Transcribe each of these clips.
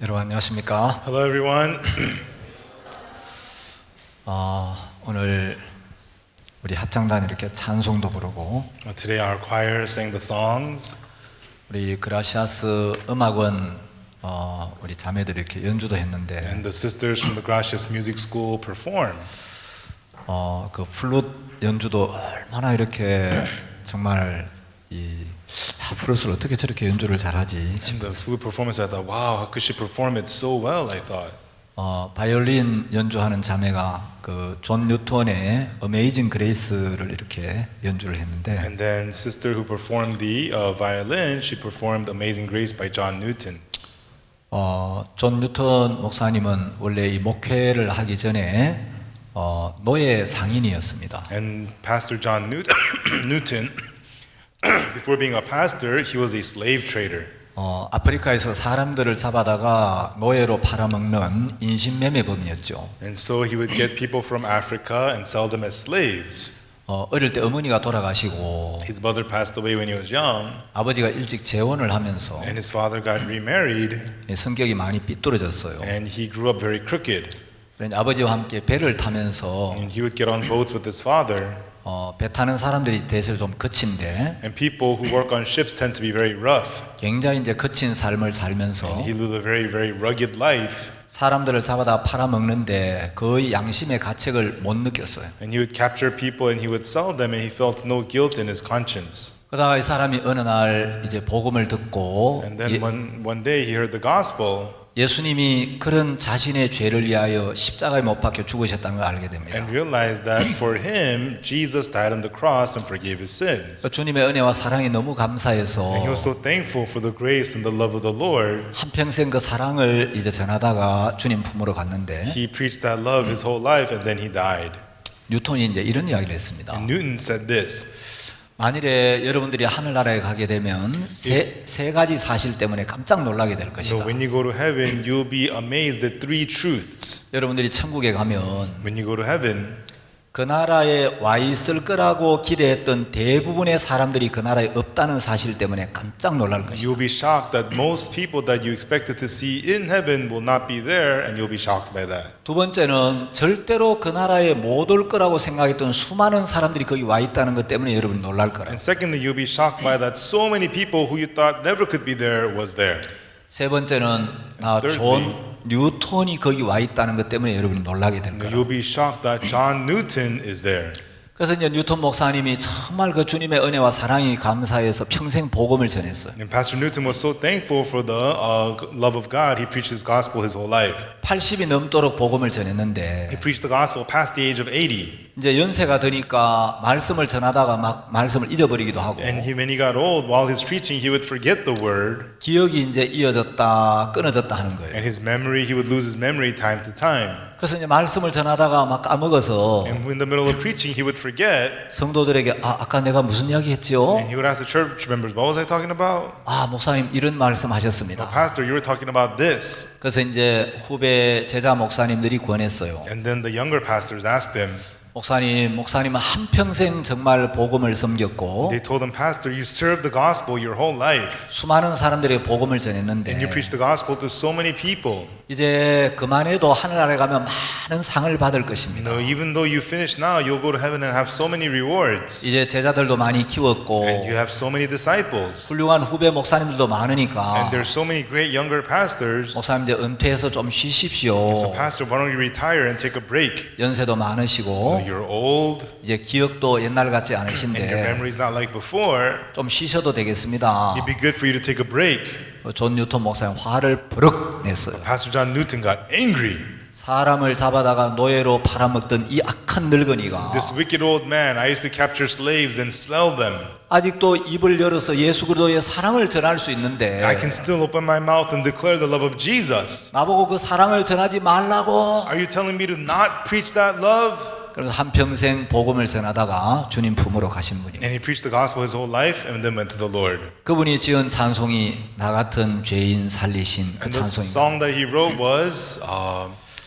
여러분 안녕하십니까? Hello, everyone. 오늘 우리 합창단 이렇게 찬송도 부르고 Today, our choir sang the songs, 우리 그라시아스 음악원 우리 자매들이 이렇게 연주도 했는데 and the sisters from the Gracias Music School performed. 그 플룻 연주도 얼마나 이렇게 정말 플룻을 어떻게 저렇게 연주를 잘하지? And the flute performance, I thought, wow, how could she perform it so well? I thought. 바이올린 연주하는 자매가 그 존 뉴턴의 어메이징 그레이스를 이렇게 연주를 했는데 And then, sister who performed the violin, she performed Amazing Grace by John Newton. 존 뉴턴 목사님은 원래 이 목회를 하기 전에 노예 상인이었습니다. And Pastor John Newton, before being a pastor, he was a slave trader. 아프리카에서 사람들을 잡아다가 노예로 팔아먹는 인신매매범이었죠. And so he would get people from Africa and sell them as slaves. 어릴 때 어머니가 돌아가시고 His mother passed away when he was young, 아버지가 일찍 재혼을 하면서 and his father got remarried, 성격이 많이 삐뚤어졌어요. and he grew up very crooked. 그래서 아버지와 함께 배를 타면서 And he would get on boats with his father, 배 타는 사람들이 대체로 좀 거친데 and people who work on ships tend to be very rough. 굉장히 이제 거친 삶을 살면서 He lived a very, very rugged life, 사람들을 잡아다 팔아먹는데 거의 양심의 가책을 못 느꼈어요. and he would capture people and he would sell them, and he felt no guilt in his conscience. 그러다가 이 사람이 어느 날 이제 복음을 듣고 And then one day he heard the gospel 예수님이 그런 자신의 죄를 위하여 십자가에 못 박혀 죽으셨다는 걸 알게 됩니다. and realized that for him, Jesus died on the cross and forgave his sins. 주님의 은혜와 사랑이 너무 감사해서 And he was so thankful for the grace and the love of the Lord. 한평생 그 사랑을 이제 전하다가 주님 품으로 갔는데 He preached that love his whole life, and then he died. 뉴턴이 이제 이런 이야기를 했습니다. And Newton said this. 만일에 여러분들이 하늘나라에 가게 되면 세 가지 사실 때문에 깜짝 놀라게 될 So 것이다. when you go to heaven, you'll be amazed at three truths. 여러분들이 천국에 가면 When you go to heaven, 그 나라에 와 있을 거라고 기대했던 대부분의 사람들이 그 나라에 없다는 사실 때문에 깜짝 놀랄 것이다. you'll be shocked that most people that you expected to see in heaven will not be there, and you'll be shocked by that. 두 번째는 절대로 그 나라에 못 올 거라고 생각했던 수많은 사람들이 거기 와 있다는 것 때문에 여러분이 놀랄 거라. And secondly, you'll be shocked by that so many people who you thought never could be there was there. 세 번째는 존 뉴턴이 거기 와 있다는 것 때문에 여러분이 놀라게 될 거라. You'll be shocked that John Newton is there. 그래서 이제 뉴턴 목사님이 정말 그 주님의 은혜와 사랑이 감사해서 평생 복음을 전했어요. And Pastor Newton was so thankful for the love of God. He preached his gospel his whole life. 80이 넘도록 복음을 전했는데 He preached the gospel past the age of 80. 이제 연세가 드니까 말씀을 전하다가 막 말씀을 잊어버리기도 하고 And when he got old, while he's preaching, he would forget the word. 기억이 이제 이어졌다 끊어졌다 하는 거예요. And his memory, he would lose his memory time to time. 그래서 이제 말씀을 전하다가 막 까먹어서 And in the middle of preaching, he would forget. 성도들에게 아까 내가 무슨 이야기 했죠? And he would ask the church members, what was I talking about? 목사님 이런 말씀하셨습니다. Pastor, you were talking about this. 그래서 이제 후배 제자 목사님들이 권했어요. And then the younger pastors asked him, 목사님은 한평생 정말 복음을 섬겼고 they told him, Pastor, you served the gospel your whole life. 수많은 사람들에게 복음을 And you 전했는데 preached the gospel to so many people. 이제 그만해도 하늘나라에 가면 많은 상을 받을 것입니다. No, even though you finish now, you'll go to heaven and have so many rewards. 이제 제자들도 많이 키웠고 And you have so many disciples. 훌륭한 후배 목사님들도 And 많으니까 there's so many great younger pastors. 목사님들 은퇴해서 좀 쉬십시오. So, Pastor, why don't you retire and take a break? 연세도 많으시고 You're old, 이제 기억도 옛날 같지 and your 않으신데 memory's not like before. 좀 쉬셔도 되겠습니다. It'd be good for you to take a break. 존 뉴턴 목사님 화를 버럭 냈어요. Pastor John Newton got angry. 사람을 잡아다가 노예로 팔아먹던 이 악한 늙은이가 This wicked old man, I used to capture slaves and sell them. 아직도 입을 열어서 예수 그리스도의 사랑을 전할 수 있는데 I can still open my mouth and declare the love of Jesus. 나보고 그 사랑을 전하지 말라고. Are you telling me to not preach that love? 그래서 한평생 복음을 전하다가 주님 품으로 가신 분입니다. And he preached the gospel his whole life and then went to the Lord. 그분이 지은 찬송이 나 같은 죄인 살리신 그 And the 찬송입니다. song that he wrote was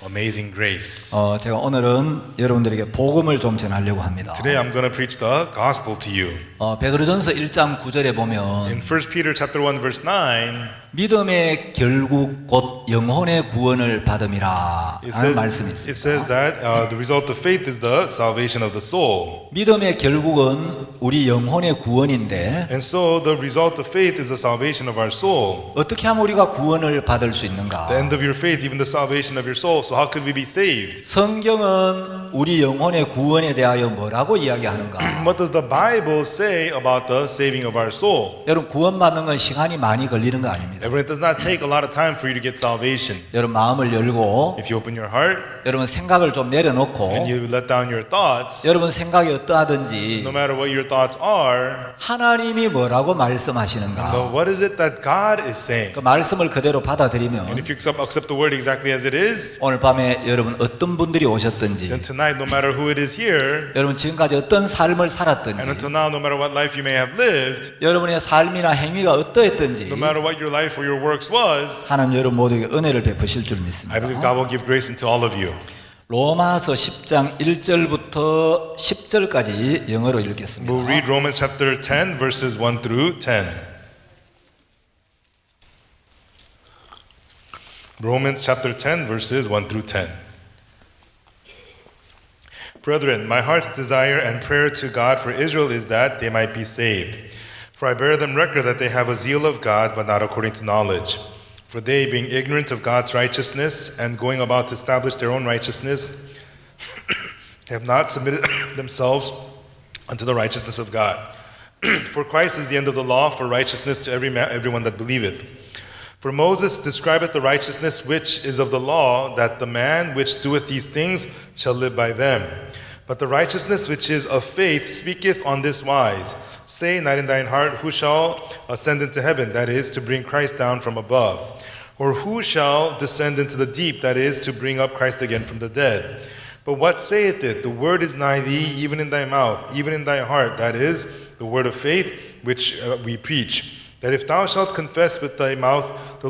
Amazing Grace. 제가 오늘은 여러분들에게 복음을 좀 전하려고 합니다. Today I'm going to preach the gospel to you. 베드로전서 1장 9절에 보면 In 1 Peter chapter 1 verse 9, 믿음의 결국 곧 영혼의 구원을 받음이라 It 하는 says, 말씀이 it 있습니다. says that the result of faith is the salvation of the soul. 믿음의 결국은 우리 영혼의 구원인데 And so the result of faith is the salvation of our soul. 어떻게 하면 우리가 구원을 받을 수 있는가? The end of your faith, even the salvation of your soul. So how could we be saved? 성경은 우리 영혼의 구원에 대하여 뭐라고 이야기하는가? What does the Bible say about the saving of our soul? 여러분 구원받는 건 시간이 많이 걸리는 거 아닙니다. Everyone, it does not take a lot of time for you to get salvation. 여러분 마음을 열고 If you open your heart 여러분 생각을 좀 내려놓고 and you let down your thoughts, 여러분 생각이 어떠하든지 no matter what your thoughts are, 하나님이 뭐라고 말씀하시는가? what is it that God is saying? 그 말씀을 그대로 And 받아들이면 if you accept the word exactly as it is, 오늘 밤에 여러분 어떤 분들이 오셨든지 then tonight, no matter who it is here, 여러분 지금까지 어떤 삶을 and 살았든지 until now, no matter what life you may have lived, 여러분의 삶이나 행위가 어떠했든지 no matter what your life or your works was, 하나님 여러분 모두에게 은혜를 베푸실 줄 I 믿습니다. believe God will give grace unto all of you. 로마서 10장 1절부터 10절까지 영어로 읽겠습니다. We'll read Romans chapter 10, verses 1 through 10. Romans chapter 10, verses 1 through 10. Brethren, my heart's desire and prayer to God for Israel is that they might be saved. For I bear them record that they have a zeal of God, but not according to knowledge. For they, being ignorant of God's righteousness and going about to establish their own righteousness, have not submitted themselves unto the righteousness of God. For Christ is the end of the law for righteousness to everyone that believeth. For Moses describeth the righteousness which is of the law, that the man which doeth these things shall live by them. But the righteousness which is of faith speaketh on this wise, Say not in thine heart, who shall ascend into heaven, that is, to bring Christ down from above? Or who shall descend into the deep, that is, to bring up Christ again from the dead? But what saith it? The word is nigh thee, even in thy mouth, even in thy heart, that is, the word of faith which we preach. That if thou shalt confess with thy mouth the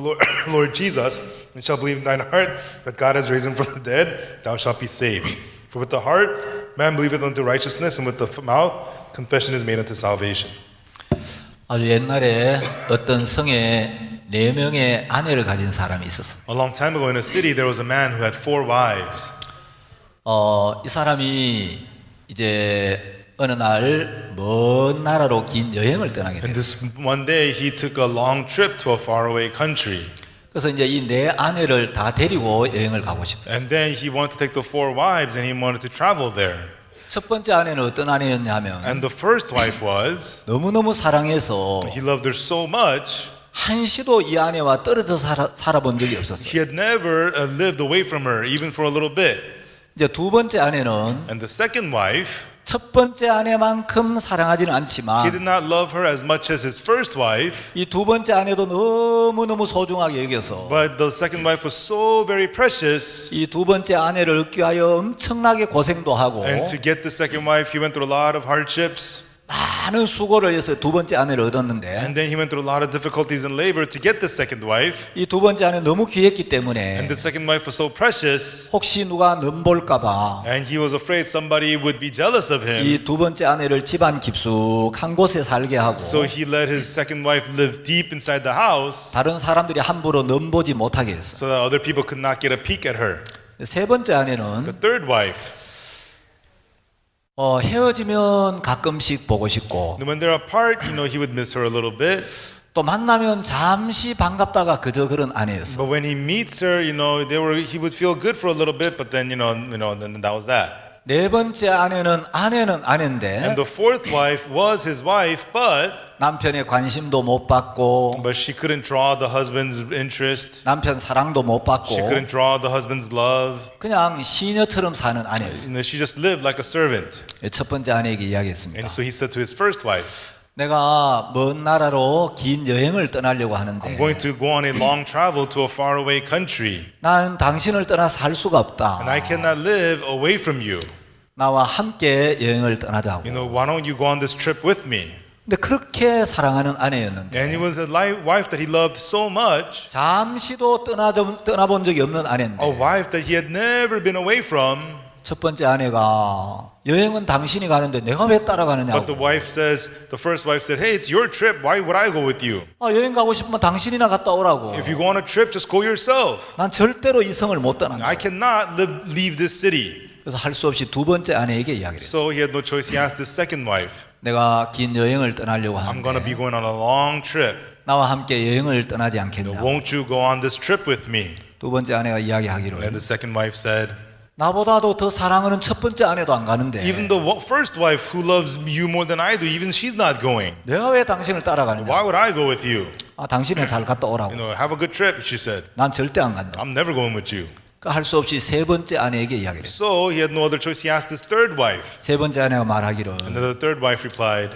Lord Jesus, and shalt believe in thine heart that God has raised him from the dead, thou shalt be saved. For with the heart man believeth unto righteousness, and with the mouth confession is made unto salvation. 아주 옛날에 어떤 성에 4명의 아내를 가진 사람이 있었습니다. A long time ago in a city, there was a man who had 4 wives. 이 사람이 이제 어느 날 먼 나라로 긴 여행을 떠나게 And 됐어요. this one day, he took a long trip to a faraway country. 그래서 이제 이 4 아내를 다 데리고 여행을 가고 싶어요. And then he wanted to take the 4 wives, and he wanted to travel there. 첫 번째 아내는 어떤 아내였냐면 And the first wife was, 너무너무 사랑해서 he loved her so much, 한시도 이 아내와 떨어져 살아본 적이 없었어요. he had never lived away from her, even for a little bit. 이제 두 번째 아내는 And the second wife, 첫 번째 아내만큼 사랑하지는 he 않지만 did not love her as much as his first wife, 이 두 번째 아내도 너무너무 소중하게 여겨서 but the second wife was so very precious. 이 두 번째 아내를 얻기 위하여 엄청나게 고생도 하고 And to get the second wife, he went through a lot of hardships. 많은 수고를 해서 두 번째 아내를 얻었는데 And then he went through a lot of difficulties and labor to get the second wife. 이 두 번째 아내 너무 귀했기 And 때문에 the second wife was so precious, 혹시 누가 넘볼까봐 and he was afraid somebody would be jealous of him. 이 두 번째 아내를 집안 깊숙한 곳에 살게 하고 So he let his second wife live deep inside the house 다른 사람들이 함부로 넘보지 못하게 했어. so that other people could not get a peek at her. 세 번째 아내는 The third wife, 헤어지면 가끔씩 보고 싶고 when they're apart, he would miss her a little bit. 또 만나면 잠시 반갑다가 그저 그런 아내였어. But when he meets her, he would feel good for a little bit, but then, then that was that. 네 번째 아내는 아내인데 And the fourth wife was his wife, but 남편의 관심도 못 받고 she couldn't draw the husband's interest. 남편 사랑도 못 받고 She couldn't draw the husband's love. 그냥 시녀처럼 사는 아내였어. She just lived like a servant. 첫 번째 아내에게 이야기했습니다. And so he said to his first wife, 내가 먼 나라로 긴 여행을 떠나려고 I'm 하는데 going to go on a long travel to a faraway country, 난 당신을 떠나 살 수가 없다. and I cannot live away from you. 나와 함께 여행을 떠나자고. Why don't you go on this trip with me? 근데 그렇게 사랑하는 아내였는데 And it was a wife that he loved so much, 잠시도 떠나본 적이 없는 a 아내인데 wife that he had never been away from. 첫 번째 아내가 여행은 당신이 가는데 내가 왜 따라가느냐고. But the wife says, the first wife said, hey, it's your trip. Why would I go with you? 아, 여행 가고 싶으면 당신이나 갔다 오라고. If you go on a trip, just go yourself. 난 절대로 이 성을 못 떠난다. I cannot leave this city. 그래서 할 수 없이 두 번째 아내에게 이야기를 했어요. So he had no choice. He asked his second wife, 내가 긴 여행을 떠나려고 I'm going to be 하는데 going on a long trip. 나와 함께 여행을 떠나지 않겠냐. Won't you go on this trip with me? 두 번째 아내가 이야기하기를 And the second wife said, 나보다도 더 사랑하는 첫 번째 아내도 안 가는데 even the first wife who loves you more than I do, even she's not going. 내가 왜 당신을 따라가느냐. Why would I go with you? 아, 당신은 잘 갔다 오라고. Have a good trip, she said. 난 절대 안 간다. I'm never going with you. 할 수 없이 세 번째 아내에게 이야기를 했어요. So he had no other choice. He asked his third wife. 세 번째 아내가 말하기를 And the third wife replied,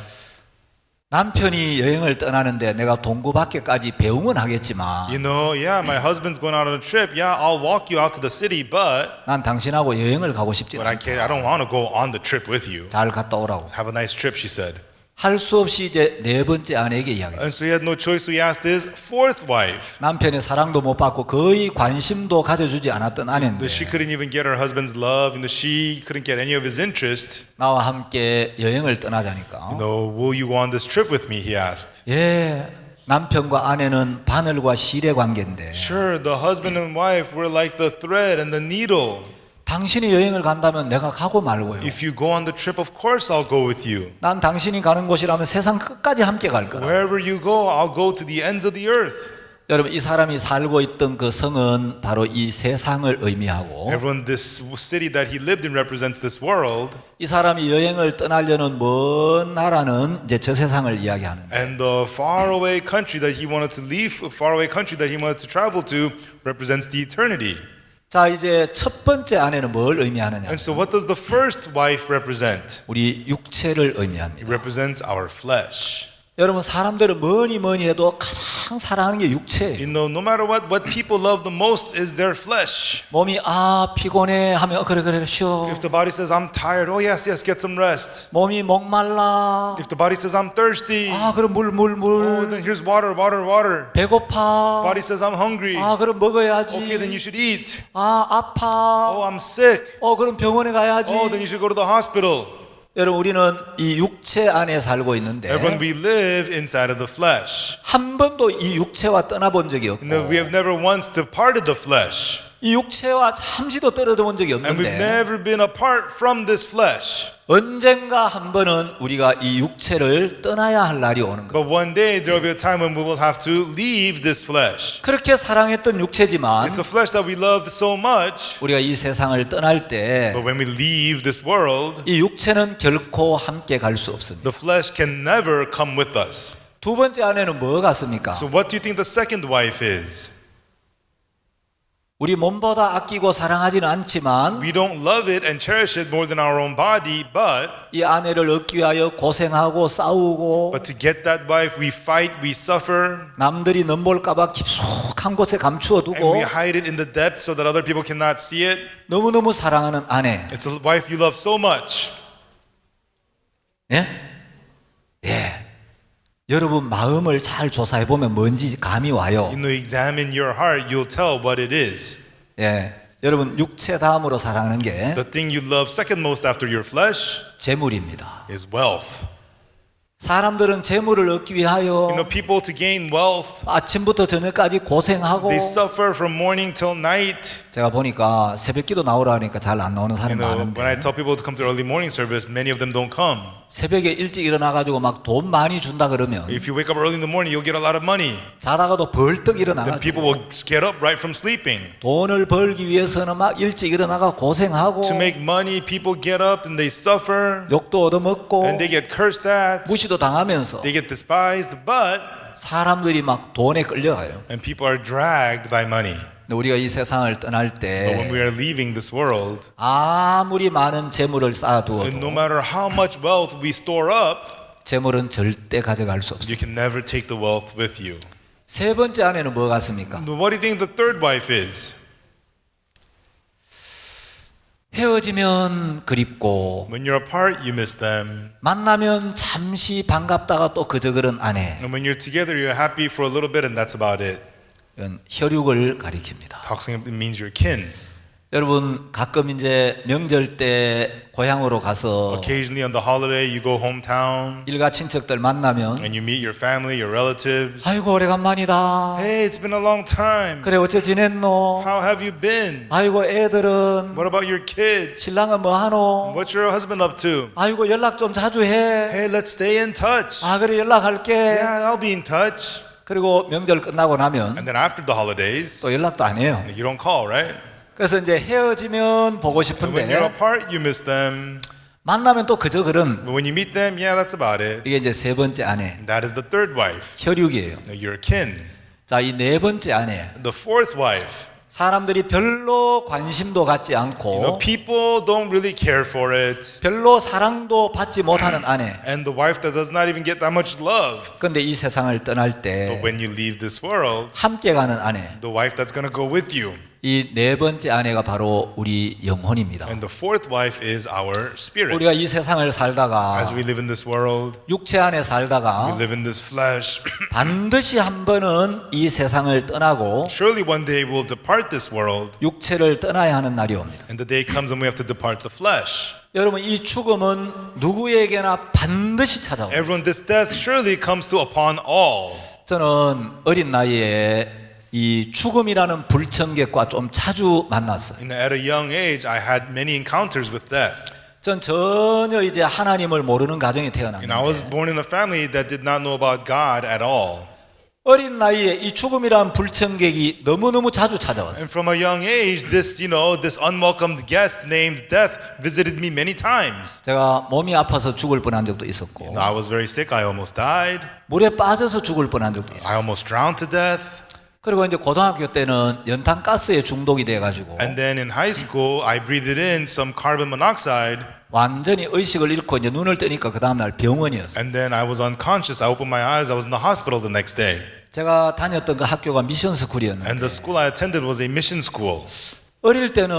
남편이 여행을 떠나는데 내가 동구밖에까지 배웅은 하겠지만 yeah, my husband's going out on a trip. Yeah, I'll walk you out to the city, but 난 당신하고 여행을 가고 싶지 I can't. I don't want to go on the trip with you. 잘 갔다 오라고. Have a nice trip, she said. 할 수 없이 이제 네 번째 아내에게 이야기했어요. And so he had no choice. So he asked his fourth wife. 남편의 사랑도 못 받고 거의 관심도 가져주지 않았던 아내인데 She couldn't even get her husband's love. She couldn't get any of his interest. 나와 함께 여행을 떠나자니까 Will you go on this trip with me? He asked. 예, 남편과 아내는 바늘과 실의 관계인데 Sure, the husband and wife were like the thread and the needle. 당신이 여행을 간다면 내가 가고 말고요. If you go on the trip, of course I'll go with you. 난 당신이 가는 곳이라면 세상 끝까지 함께 갈 거라. Wherever you go, I'll go to the ends of the earth. 여러분, 이 사람이 살고 있던 그 성은 바로 이 세상을 의미하고 Everyone, this city that he lived in represents this world. 이 사람이 여행을 떠나려는 먼 나라는 이제 저 세상을 이야기하는데 And the faraway country that he wanted to leave, faraway country that he wanted to travel to, represents the eternity. 자, 이제 첫 번째 아내는 뭘 의미하느냐? And so, what does the first wife represent? 우리 육체를 It 의미합니다. represents our flesh. 여러분, 사람들은 뭐니 해도 가장 사랑하는 게 육체예요. No matter what people love the most is their flesh. 몸이 피곤해 하면 그래 쉬어. If the body says I'm tired, oh yes, get some rest. 몸이 목말라. If the body says I'm thirsty, 그럼 물. oh then here's water. 배고파. Body says I'm hungry. 그럼 먹어야지. Okay, then you should eat. 아파. Oh, I'm sick. 그럼 병원에 가야지. Oh, then you should go to the hospital. 여러분, 우리는 이 육체 안에 살고 있는데 Everyone, we live inside of the flesh. 한 번도 이 육체와 떠나본 적이 없고 We have never once departed the flesh. 이 육체와 잠시도 떨어져 본 적이 And we've 없는데 never been apart from this flesh. 언젠가 한 번은 우리가 이 육체를 떠나야 할 날이 오는 거예요. But one day there will be a time when we will have to leave this flesh. 그렇게 사랑했던 육체지만 It's a flesh that we loved so much. 우리가 이 세상을 떠날 때 But when we leave this world, 이 육체는 결코 함께 갈 수 없습니다. the flesh can never come with us. 두 번째 아내는 뭐 같습니까? So what do you think the second wife is? 우리 몸보다 아끼고 사랑하지는 않지만 We don't love it and cherish it more than our own body, but 이 아내를 얻기 위하여 고생하고 싸우고 to get that wife, we fight, we suffer, 남들이 넘볼까봐 깊숙한 곳에 감추어 and 두고 we hide it in the depths so that other people cannot see it. 너무너무 사랑하는 아내. It's a wife you love so much. 예? 예. 여러분 마음을 잘 조사해 보면 뭔지 감이 와요. Examine your heart, you'll tell what it is. 예. 여러분 육체 다음으로 사랑하는 게 The thing you love second most after your flesh 재물입니다. is wealth. 사람들은 재물을 얻기 위하여 People to gain wealth, 아침부터 저녁까지 고생하고 they suffer from morning till night. 제가 보니까 새벽기도 나오라 하니까 잘 안 나오는 사람 When I 많은데 tell people to come to early morning service, many of them don't come. 새벽에 일찍 일어나가지고 막 돈 많이 준다 그러면 If you wake up early in the morning, you'll get a lot of money. 자다가도 벌떡 Then people 일어나가지고 will get up right from sleeping. 돈을 벌기 위해서는 막 일찍 일어나가 고생하고 To make money, people get up and they suffer, 욕도 얻어먹고 and they get cursed at, 무시도 당하면서 they get despised, but 사람들이 막 돈에 끌려가요. and people are dragged by money. 근데 우리가 이 세상을 떠날 But when we 때 are leaving this world, 아무리 많은 재물을 and no 쌓아두어도 matter how much wealth we store up, 재물은 절대 가져갈 수 없어요. you can never take the wealth with you. 세 번째 아내는 뭐 같습니까? But what do you think the third wife is? 헤어지면 그립고 When you're apart, you miss them. 만나면 잠시 반갑다가 또 그저 그런 아내. And when you're together, you're happy for a little bit, and that's about it. 이건 혈육을 가리킵니다. Toxic means your kin. 여러분 가끔 이제 명절 때 고향으로 가서 Occasionally on the holiday, you go hometown 일가 친척들 만나면 and you meet your family, your relatives. 아이고 오래간만이다. Hey, it's been a long time. 그래 어째 지냈노? How have you been? 아이고 애들은 What about your kids? 신랑은 뭐 하노? What's your husband up to? 아이고 연락 좀 자주 해. Hey, let's stay in touch. 아 그래 연락할게. Yeah, I'll be in touch. 그리고 명절 끝나고 나면 And then after the holidays, 또 연락도 안 해요. you don't call, right? 그래서 이제 헤어지면 보고 And when you're 싶은데 apart, you miss them. 만나면 또 그저 그런 But when you meet them, yeah, that's about it. 이게 이제 세 번째 아내 That is the third wife, 혈육이에요. your kin. 자, 이 네 번째 아내 The fourth wife, 사람들이 별로 관심도 갖지 you know, 않고 people don't really care for it. 별로 사랑도 받지 못하는 아내. And the wife that does not even get that much love. 그런데 이 세상을 떠날 때 But when you leave this world, 함께 가는 아내. the wife that's going to go with you. 이 네 번째 아내가 바로 우리 영혼입니다. And the fourth wife is our spirit. 우리가 이 세상을 살다가 As we live in this world, 육체 안에 we 살다가 live in this flesh. 반드시 한 번은 이 세상을 떠나고 Surely one day we'll depart this world. 육체를 떠나야 하는 날이 옵니다. And the day comes when we have to depart the flesh. 여러분 이 죽음은 누구에게나 반드시 찾아옵니다. Everyone, this death surely comes to upon all. 저는 어린 나이에 이 죽음이라는 불청객과 좀 자주 만났어요. At a young age, I had many encounters with death. 전 전혀 이제 하나님을 모르는 가정에 And I was 태어났는데 born in a family that did not know about God at all. 어린 나이에 이 죽음이라는 불청객이 너무너무 자주 찾아왔어요. And from a young age, this unwelcomed guest named death visited me many times. 제가 몸이 아파서 죽을 뻔한 적도 있었고 I was very sick. I almost died. 물에 빠져서 죽을 뻔한 적도 I 있었어요. almost drowned to death. 그리고 이제 고등학교 때는 연탄가스에 중독이 돼가지고 And then in high school, I breathed in some carbon monoxide. 완전히 의식을 잃고 이제 눈을 뜨니까 그 다음날 병원이었어요. And then I was unconscious. I opened my eyes. I was in the hospital the next day. 제가 다녔던 그 학교가 미션 스쿨이었는데 And the school I attended was a mission school. 어릴 때는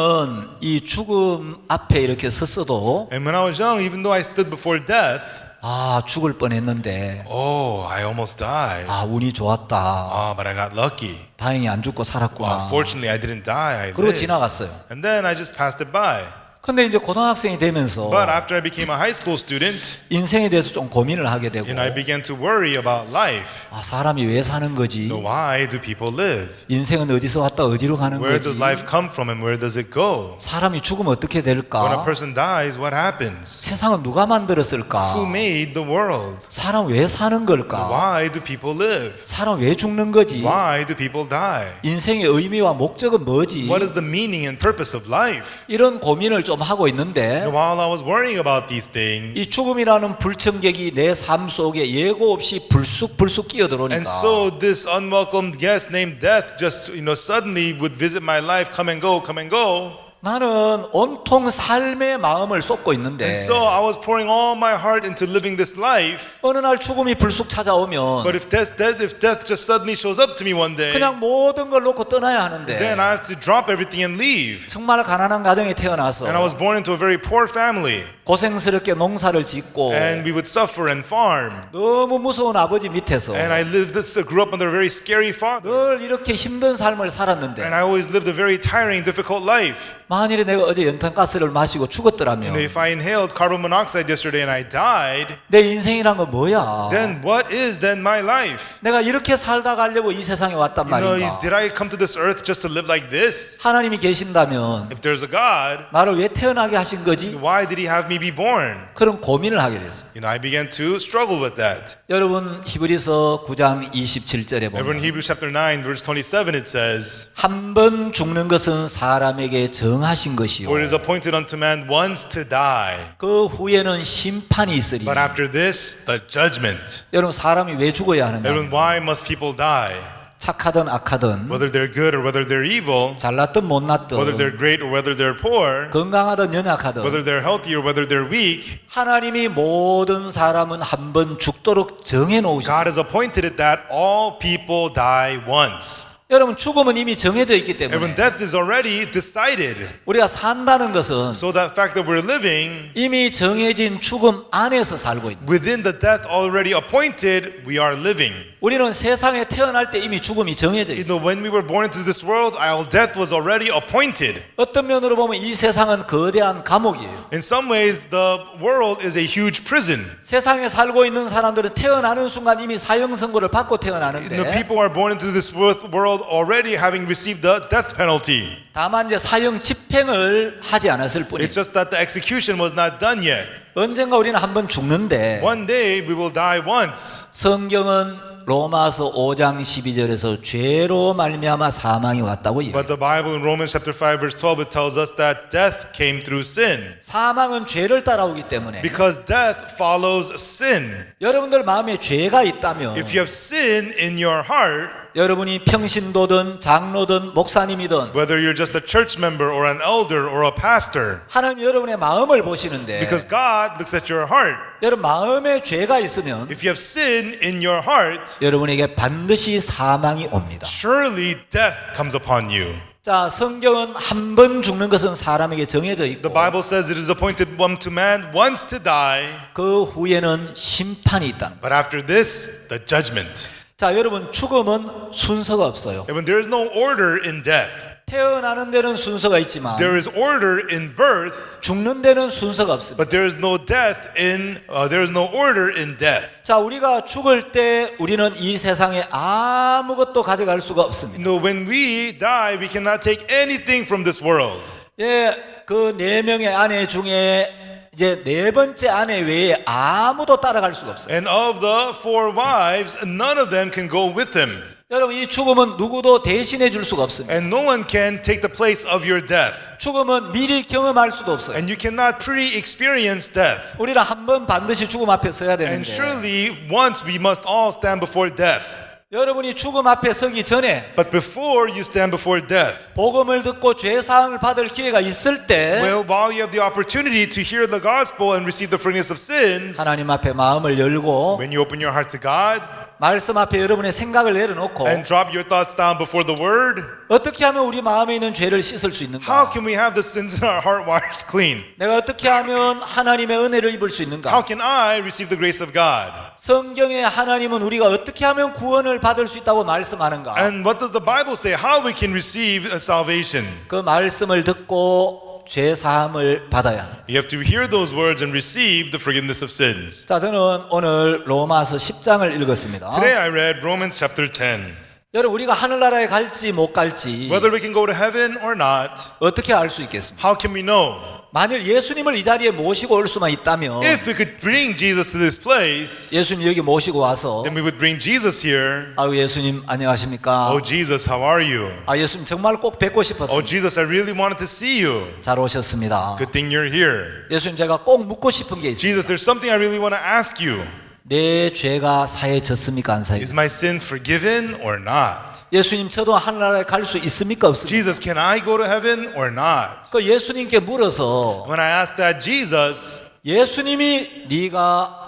이 죽음 앞에 이렇게 섰어도 And when I was young, even though I stood before death, 아 죽을 뻔했는데 oh, I almost died. 아 운이 좋았다. But I got lucky. 다행히 안 죽고 살았구나. Fortunately, I didn't die. I 그러고 lived. 지나갔어요. And then I just passed it by. 근데 이제 고등학생이 되면서 But after I became a high school student, 인생에 대해서 좀 고민을 하게 되고 I began to worry about life. 아 사람이 왜 사는 거지? Why do people live? 인생은 어디서 왔다 어디로 가는 Where 거지? does life come from and where does it go? 사람이 죽으면 어떻게 When a 될까? person dies, what happens? 세상은 누가 만들었을까? Who made the world? 사람 왜 사는 걸까? Why do people live? 사람 왜 죽는 거지? Why do people die? 인생의 의미와 목적은 뭐지? What is the meaning and purpose of life? 이런 고민을 좀 하고 있는데 And while I was worrying about these 이 things, 죽음이라는 불청객이 내 삶 속에 예고 없이 불쑥 끼어들어오니까 and so this unwelcomed guest named death just suddenly would visit my life, come and go, come and go. 나는 온통 삶의 마음을 쏟고 있는데 And so I was pouring all my heart into living this life. 어느 날 죽음이 불쑥 찾아오면 But if death just suddenly shows up to me one day, 그냥 모든 걸 놓고 떠나야 하는데 then I have to drop everything and leave. 정말 가난한 가정에 태어나서 And I was born into a very poor family. 고생스럽게 농사를 짓고 And we would suffer and farm. 너무 무서운 아버지 밑에서 And I grew up under a very scary father. 늘 이렇게 힘든 삶을 살았는데 And I always lived a very tiring, difficult life. 만일에 내가 어제 연탄가스를 마시고 죽었더라면 And if I inhaled carbon monoxide yesterday and I died, 내 인생이란 건 뭐야? then what is then my life? 내가 이렇게 살다 가려고 이 세상에 왔단 말인가? Did I come to this earth just to live like this? 하나님이 계신다면 If there's a God, 나를 왜 태어나게 하신 거지? why did He have me be born? 그런 고민을 하게 됐어요. I began to struggle with that. 여러분 히브리서 9장 27절에 Over in 보면 Hebrews chapter 9, verse 27, it says, 한 번 죽는 것은 사람에게 정하신 것이요 For it is appointed unto man once to die, 그 후에는 심판이 있으리. but after this, the judgment. 여러분 사람이 왜 죽어야 하느냐? Everyone, why must people die? 착하든 악하든 Whether they're good or whether they're evil, 잘났든 whether they're 못났든 great or whether they're poor, 건강하든 whether 연약하든 they're healthy or whether they're weak, 하나님이 모든 사람은 한 번 죽도록 정해 놓으셨다. God has appointed it that all people die once. 여러분 죽음은 이미 정해져 있기 Everyone, 때문에 death is already decided. 우리가 산다는 것은 So that fact that we're living 이미 정해진 죽음 안에서 살고 있는. within the death already appointed, we are living. 우리는 세상에 태어날 때 이미 죽음이 정해져 You 있어. know, when we were born into this world, our death was already appointed. 어떤 면으로 보면 이 세상은 거대한 감옥이에요. In some ways, the world is a huge prison. 세상에 살고 있는 사람들은 태어나는 순간 이미 사형 선고를 받고 The 태어나는데 people are born into this world already having received the death penalty. 다만 이제 사형 집행을 하지 않았을 뿐이에요. It's just that the execution was not done yet. 언젠가 우리는 한번 죽는데 One day we will die once. 성경은 로마서 5장 12절에서 죄로 말미암아 사망이 왔다고 얘기해요. But the Bible in Romans chapter 5 verse 12 it tells us that death came through sin. 사망은 죄를 따라오기 때문에 Because death follows sin. 여러분들 마음에 죄가 있다면 If you have sin in your heart, 여러분이 평신도든 장로든 목사님이든 whether you're just a church member or an elder or a pastor, 하나님 여러분의 마음을 보시는데 because God looks at your heart. 여러분 마음에 죄가 있으면 If you have sin in your heart, 여러분에게 반드시 사망이 옵니다. surely death comes upon you. 자, 성경은 한 번 죽는 것은 사람에게 정해져 있고 The Bible says it is appointed one to man once to die, 그 후에는 심판이 있다는 거예요. but after this, the judgment. 자, 여러분 죽음은 순서가 없어요. And when there is no order in death, 태어나는 데는 순서가 있지만 there is order in birth, 죽는 데는 순서가 없습니다. but there is no there is no order in death. 자, 우리가 죽을 때 우리는 이 세상에 아무것도 가져갈 수가 없습니다. You know, when we die, we cannot take anything from this world. 예, 그 네 명의 아내 중에 이제 네 번째 아내 외에 아무도 따라갈 수가 없어요. And of the 4 wives, none of them can go with him. 여러분 이 죽음은 누구도 대신해 줄 수가 없습니다. And no one can take the place of your death. 죽음은 미리 경험할 수도 없어요. And you cannot pre-experience death. 우리는 한 번 반드시 죽음 앞에 서야 And 되는데 surely once we must all stand before death. 여러분이 죽음 앞에 서기 전에 But before you stand before death, 복음을 듣고 죄 사함을 받을 기회가 있을 때 well, while you have the opportunity to hear the gospel and receive the forgiveness of sins, 하나님 앞에 마음을 열고 when you open your heart to God 말씀 앞에 여러분의 생각을 내려놓고 and drop your thoughts down before the word, 어떻게 하면 우리 마음에 있는 죄를 씻을 수 how 있는가? can we have the sins in our heart washed clean? 내가 어떻게 하면 하나님의 은혜를 입을 수 How 있는가? can I receive the grace of God? 성경에 하나님은 우리가 어떻게 하면 구원을 받을 수 있다고 말씀하는가? And what does the Bible say? How we can receive salvation? 그 말씀을 듣고 죄 사함을 받아야 합니다. You have to hear those words and receive the forgiveness of sins. 자, 저는 오늘 로마서 10장을 읽었습니다. Today I read Romans chapter 10. 여러분 우리가 하늘나라에 갈지 못 갈지 Whether we can go to heaven or not, 어떻게 알 수 있겠습니까? how can we know? 만일 예수님을 이 자리에 모시고 올 수만 있다면 If we could bring Jesus to this place, 예수님 여기 모시고 와서 then we would bring Jesus here. 아유 예수님 안녕하십니까? Oh Jesus, how are you? 아 예수님 정말 꼭 뵙고 Oh 싶었습니다. Jesus, I really wanted to see you. 잘 오셨습니다. Good thing you're here. 예수님 제가 꼭 묻고 싶은 게 있습니다. Jesus, there's something I really want to ask you. 내 죄가 사해졌습니까 안 Is 사해졌습니까? my sin forgiven or not? 예수님 저도 하늘나라에 갈 수 있습니까 없습니까? Jesus, can I go to heaven or not? 그 예수님께 물어서 When I asked that Jesus, 예수님이 네가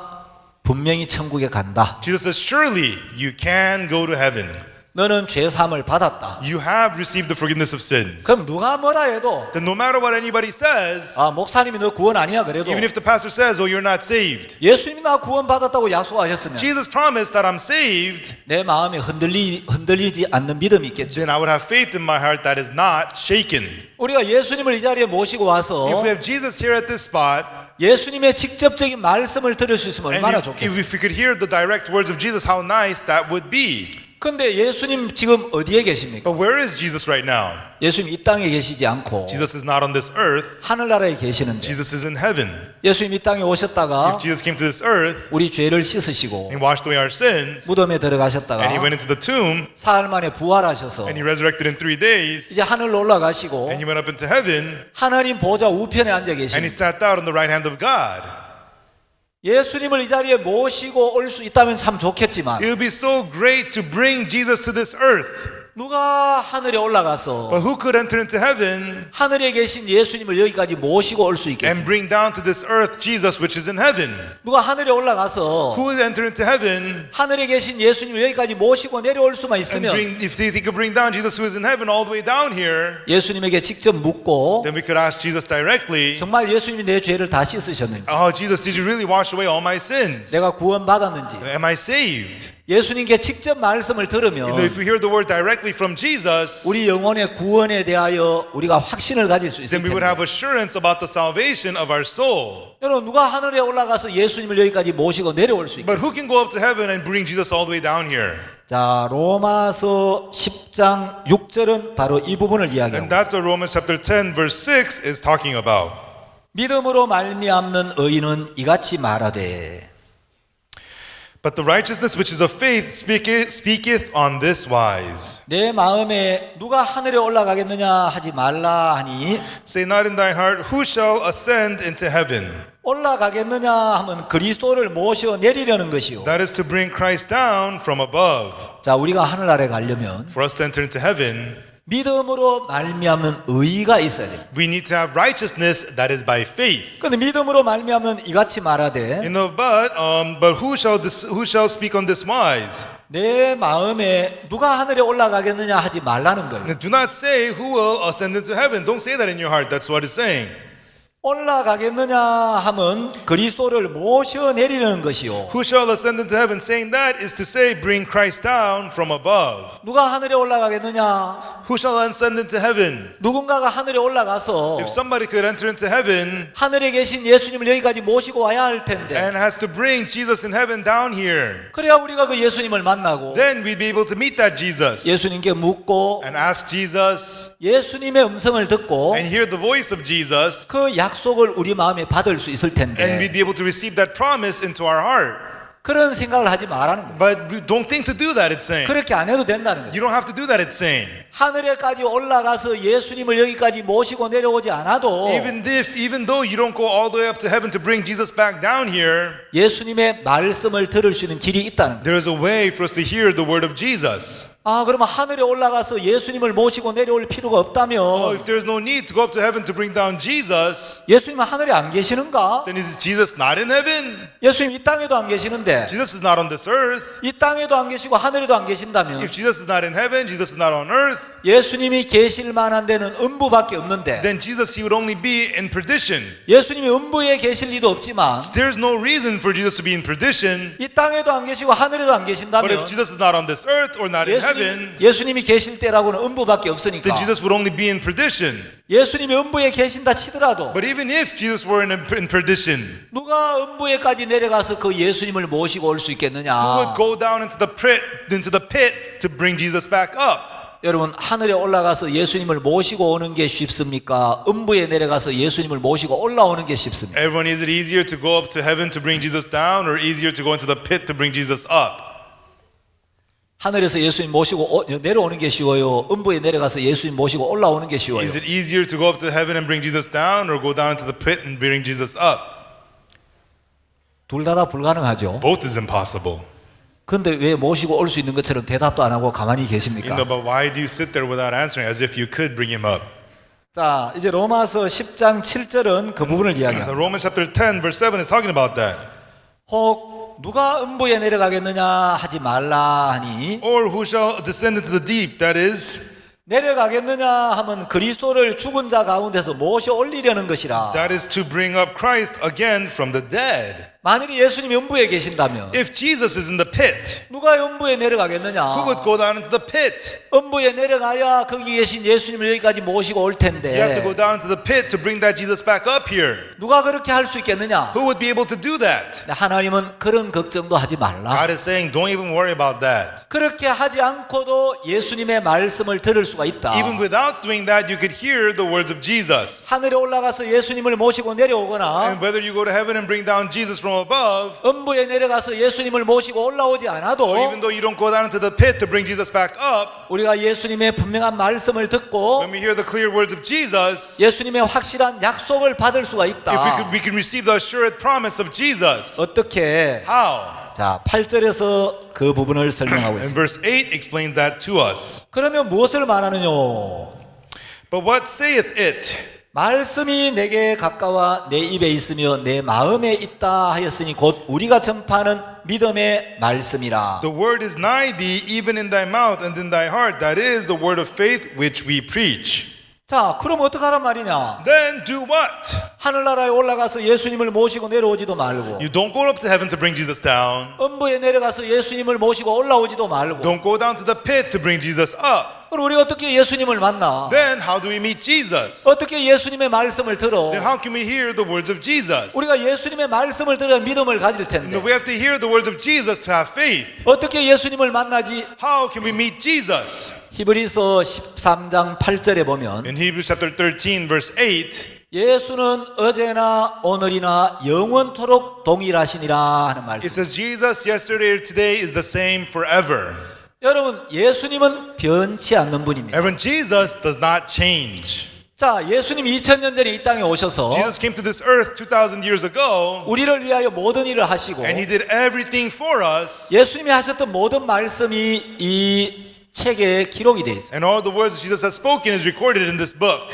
분명히 천국에 간다. Jesus says, surely you can go to heaven. 너는 죄 사함을 받았다. You have received the forgiveness of sins. 그럼 누가 뭐라 해도 Then no matter what anybody says, 아 목사님이 너 구원 아니야 그래도 even if the pastor says, oh, you're not saved, 예수님이 나 구원 받았다고 약속하셨으면 Jesus promised that I'm saved, 내 마음이 흔들리지 않는 믿음이 있겠죠. then I would have faith in my heart that is not shaken. 우리가 예수님을 이 자리에 모시고 와서 If we have Jesus here at this spot, 예수님의 직접적인 말씀을 들을 수 있으면 and 얼마나 if 좋겠어요. we could hear the direct words of Jesus, how nice that would be. 근데 예수님 지금 어디에 계십니까? But where is Jesus right now? 예수님 이 땅에 계시지 않고 Jesus is not on this earth. 하늘나라에 계시는데 Jesus is in heaven. 예수님 이 땅에 오셨다가 If Jesus came to this earth 우리 죄를 씻으시고 and washed away our sins, 무덤에 and he 들어가셨다가 went into the tomb, 사흘 만에 부활하셔서 and he resurrected in 3 days, 이제 하늘로 올라가시고 and he went up into heaven, 하나님 보좌 우편에 앉아 and he 계십니다. sat down on the right hand of God. 예수님을 이 자리에 모시고 올 수 있다면 참 좋겠지만 It would be so great to bring Jesus to this earth. 누가 하늘에 올라가서 But who could enter into heaven 하늘에 계신 예수님을 여기까지 모시고 올 수 and 있겠습니까? bring down to this earth Jesus which is in heaven? 누가 하늘에 올라가서 Who would enter into heaven 하늘에 계신 예수님을 여기까지 모시고 내려올 수만 and 있으면 if he could bring down Jesus who is in heaven all the way down here? 예수님에게 직접 묻고 Then we could ask Jesus directly, 정말 예수님이 내 죄를 다 씻으셨는지, oh, Jesus, did you really wash away all my sins? 내가 구원받았는지, Am I saved? 예수님께 직접 말씀을 들으면 If we hear the word directly from Jesus, 우리 영혼의 구원에 대하여 우리가 확신을 가질 수 있을 then we would 텐데, have assurance about the salvation of our soul. 여러분 누가 하늘에 올라가서 예수님을 여기까지 모시고 내려올 수 있겠어요? But who can go up to heaven and bring Jesus all the way down here? 자, 로마서 10장 6절은 바로 이 부분을 And 이야기합니다. that's what Romans chapter 10 verse 6 is talking about. 믿음으로 말미암는 의인은 이같이 말하되, But the righteousness which is of faith speaketh on this wise. 내 마음에 누가 하늘에 올라가겠느냐 하지 말라 하니, Say not in thy heart, who shall ascend into heaven? 올라가겠느냐 하면 그리스도를 모셔 내리려는 것이요. That is to bring Christ down from above. 자, 우리가 하늘나라에 가려면 For us to enter into heaven, 믿음으로 말미암는 의가 있어야 돼요. we need to have righteousness that is by faith. 그런데 믿음으로 말미암는 이같이 말하되, But who shall speak on this wise? 내 마음에 누가 하늘에 올라가겠느냐 하지 말라는 거예요. Do not say who will ascend into heaven. Don't say that in your heart. That's what it's saying. 올라가겠느냐 하면 그리스도를 모셔 내리려는 것이요. Who shall ascend into heaven? Saying that is to say, bring Christ down from above. 누가 하늘에 올라가겠느냐? Who shall ascend into heaven? 누군가가 하늘에 올라가서 If somebody could enter into heaven 하늘에 계신 예수님을 여기까지 모시고 와야 할 텐데, and has to bring Jesus in heaven down here, 그래야 우리가 그 예수님을 만나고 then we'd be able to meet that Jesus 예수님께 묻고 and ask Jesus 예수님의 음성을 듣고 and hear the voice of Jesus, 그 약속을 우리 마음에 받을 수 있을 and 텐데, we'd be able to receive that promise into our heart. 그런 생각을 하지 말라는 거예요. But we don't think to do that, it's saying. 그렇게 안 해도 된다는 You 거예요. don't have to do that, it's saying. 하늘에까지 올라가서 예수님을 여기까지 모시고 내려오지 않아도 Even though you don't go all the way up to heaven to bring Jesus back down here, 예수님의 말씀을 들을 수 있는 길이 있다는 거예요. there is a way for us to hear the word of Jesus. 아, 그러면 하늘에 올라가서 예수님을 모시고 내려올 필요가 Oh, 없다면 if there's no need to go up to heaven to bring down Jesus, 예수님은 하늘에 안 계시는가? then is Jesus not in heaven? 예수님 이 땅에도 안 계시는데, Jesus is not on this earth. 이 땅에도 안 계시고 하늘에도 안 계신다면 If Jesus is not in heaven, Jesus is not on earth, 예수님이 계실 만한 데는 음부밖에 없는데, then Jesus, he would only be in perdition. 예수님이 음부에 계실 리도 없지만 There's no reason for Jesus to be in perdition. 이 땅에도 안 계시고 하늘에도 안 But 계신다면 if Jesus is not on this earth or not in heaven, 예수님이 계실 때라고는 음부밖에 없으니까, then Jesus would only be in perdition. 예수님이 음부에 계신다 치더라도 But even if Jesus were in perdition, 누가 음부에까지 내려가서 그 예수님을 모시고 올 수 있겠느냐? who would go down into the pit to bring Jesus back up? 여러분, 하늘에 올라가서 예수님을 모시고 오는 게 쉽습니까? 음부에 내려가서 예수님을 모시고 올라오는 게 쉽습니까? Everyone, is it easier to go up to heaven to bring Jesus down or easier to go into the pit to bring Jesus up? 하늘에서 예수님 모시고 내려오는 게 쉬워요? 음부에 내려가서 예수님 모시고 올라오는 게 쉬워요? Is it easier to go up to heaven and bring Jesus down or go down into the pit and bring Jesus up? 둘 다 불가능하죠. Both is impossible. 근데 왜 모시고 올 수 있는 것처럼 대답도 안 하고 가만히 계십니까? But why do you sit there without answering as if you could bring him up? 자, 이제 로마서 10장 7절은 그 부분을 The 이야기합니다. Romans chapter 10 verse 7 is talking about that. 혹 누가 음부에 내려가겠느냐 하지 말라 하니, Or who shall descend into the deep, that is, 내려가겠느냐 하면 그리스도를 죽은 자 가운데서 모셔 올리려는 것이라. that is to bring up Christ again from the dead. 만일이 예수님이 음부에 계신다면 If Jesus is in the pit, 누가 음부에 내려가겠느냐? who would go down into the pit? 음부에 내려가야 거기 계신 예수님을 여기까지 모시고 올 You have to go 텐데 down to the pit to bring that Jesus back up here. 누가 그렇게 할 수 있겠느냐? Who would be able to do that? 하나님은 그런 걱정도 하지 말라. God is saying, don't even worry about that. 그렇게 하지 않고도 예수님의 말씀을 들을 수가 있다. Even without doing that, you could hear the words of Jesus. 하늘에 올라가서 예수님을 모시고 내려오거나 And whether you go to heaven and bring down Jesus from above, 음부에 내려가서 예수님을 모시고 올라오지 or 않아도 even though you don't go down into the pit to bring Jesus back up, 우리가 예수님의 분명한 말씀을 듣고 when we hear the clear words of Jesus, 예수님의 확실한 약속을 받을 수가 if 있다. we can receive the assured promise of Jesus. 어떻게? How? 자, 8절에서 그 부분을 설명하고 And 있습니다. verse 8 explains that to us. 그러면 무엇을 말하느뇨? But what saith it? 말씀이 내게 가까워 내 입에 있으며 내 마음에 있다 하였으니 곧 우리가 전파하는 믿음의 말씀이라. The word is nigh thee, even in thy mouth and in thy heart. That is the word of faith which we preach. 자, 그럼 어떡하란 말이냐? Then do what? 하늘나라에 올라가서 예수님을 모시고 내려오지도 말고, You don't go up to heaven to bring Jesus down. 음부에 내려가서 예수님을 모시고 올라오지도 말고, Don't go down to the pit to bring Jesus up. 그럼 우리가 어떻게 예수님을 만나? Then how do we meet Jesus? 어떻게 예수님의 말씀을 들어? Then how can we hear the words of Jesus? 우리가 예수님의 말씀을 들어야 믿음을 가질 No, 텐데 we have to hear the words of Jesus to have faith. 어떻게 예수님을 만나지? How can we meet Jesus? 히브리서 13장 8절에 보면 In Hebrews chapter 13 verse 8, 예수는 어제나 오늘이나 영원토록 동일하시니라 하는 it 말씀. says Jesus yesterday or today is the same forever. 여러분, 예수님은 변치 않는 분입니다. Everyone, Jesus does not change. 자, 예수님이 2000년 전에 이 땅에 오셔서 Jesus came to this earth 2,000 years ago 우리를 위하여 모든 일을 하시고 and he did everything for us. 예수님이 하셨던 모든 말씀이 이 책에 기록이 되어 있어요. And all the words that Jesus has spoken is recorded in this book.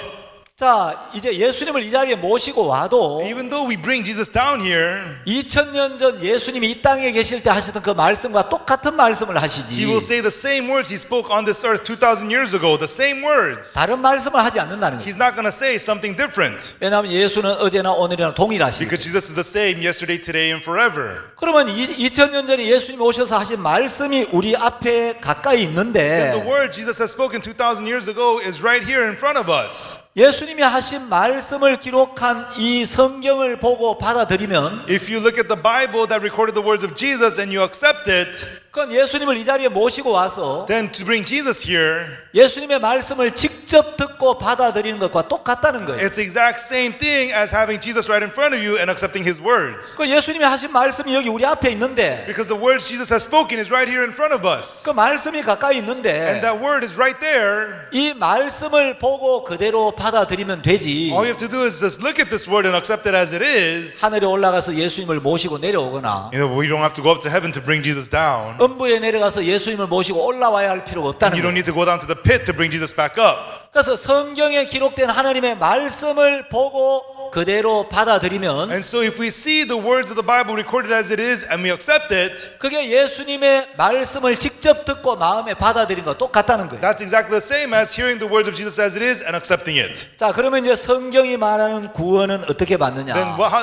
자, 이제 예수님을 이 자리에 모시고 와도 Even though we bring Jesus down here, 2000년 전 예수님이 이 땅에 계실 때 하셨던 그 말씀과 똑같은 말씀을 he 하시지 will say the same words he spoke on this earth 2,000 years ago, the same words. 다른 말씀을 하지 않는다는 거예요. He's not going to say something different 왜냐하면 예수는 어제나 오늘이나 동일하시니까. because Jesus is the same yesterday, today, and forever. 그러면 2000년 전에 예수님이 오셔서 하신 말씀이 우리 앞에 가까이 있는데 The word Jesus has spoken 2,000 years ago is right here in front of us. 예수님이 하신 말씀을 기록한 이 성경을 보고 받아들이면 If you look at the Bible that recorded the words of Jesus and you accept it, 그건 예수님을 이 자리에 모시고 와서 then to bring Jesus here, 예수님의 말씀을 직접 듣고 받아들이는 것과 똑같다는 거예요. it's the exact same thing as having Jesus right in front of you and accepting his words. 그 예수님이 하신 말씀이 여기 우리 앞에 있는데 Because the words Jesus has spoken is right here in front of us. 그 말씀이 가까이 있는데 And that word is right there. 이 말씀을 보고 그대로 받아들이면 되지. All you have to do is just look at this word and accept it as it is. 하늘에 올라가서 예수님을 모시고 내려오거나 You know, we don't have to go up to heaven to bring Jesus down. 음부에 내려가서 예수님을 모시고 올라와야 할 필요가 없다는 You don't 거예요. need to go down to the pit to bring Jesus back up. 그래서 성경에 기록된 하나님의 말씀을 보고 그대로 받아들이면 And so if we see the words of the Bible recorded as it is and we accept it, 그게 예수님의 말씀을 직접 듣고 마음에 받아들인 거 똑같다는 거예요. that's exactly the same as hearing the words of Jesus as it is and accepting it. 자, 그러면 이제 성경이 말하는 구원은 어떻게 받느냐?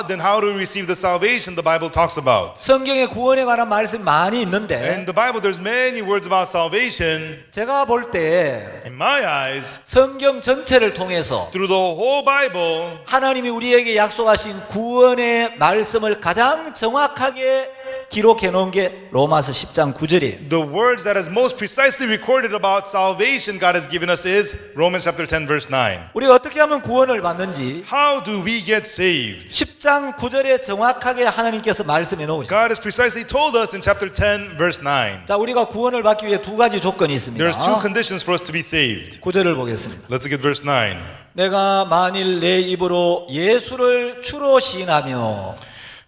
Then how do we receive the salvation the Bible talks about? 성경에 구원에 관한 말씀이 많이 있는데 In the Bible, there's many words about salvation. 제가 볼 때 In my eyes, 성경 전체를 통해서 through the whole Bible, 하나님이 우리에게 약속하신 구원의 말씀을 가장 정확하게 기록해 놓은 게 로마서 10장 9절이에요. the words that is most precisely recorded about salvation God has given us is Romans chapter 10 verse 9. 우리가 어떻게 하면 구원을 받는지 How do we get saved? 10장 9절에 정확하게 하나님께서 말씀해 놓으셨어요. God has precisely told us in chapter 10 verse 9. 자, 우리가 구원을 받기 위해 두 가지 조건이 있습니다. There's two conditions for us to be saved. 9절을 보겠습니다. Let's look at verse 9. 내가 만일 내 입으로 예수를 주로 시인하며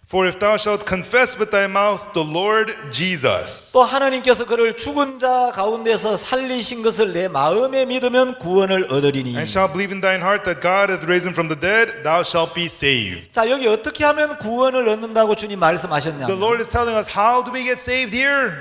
For if thou shalt confess with thy mouth the Lord Jesus, 또 하나님께서 그를 죽은 자 가운데서 살리신 것을 내 마음에 믿으면 구원을 얻으리니. and shalt believe in thine heart that God hath raised him from the dead, thou shalt be saved. 자, 여기 어떻게 하면 구원을 얻는다고 주님 말씀하셨냐? The Lord is telling us, how do we get saved here?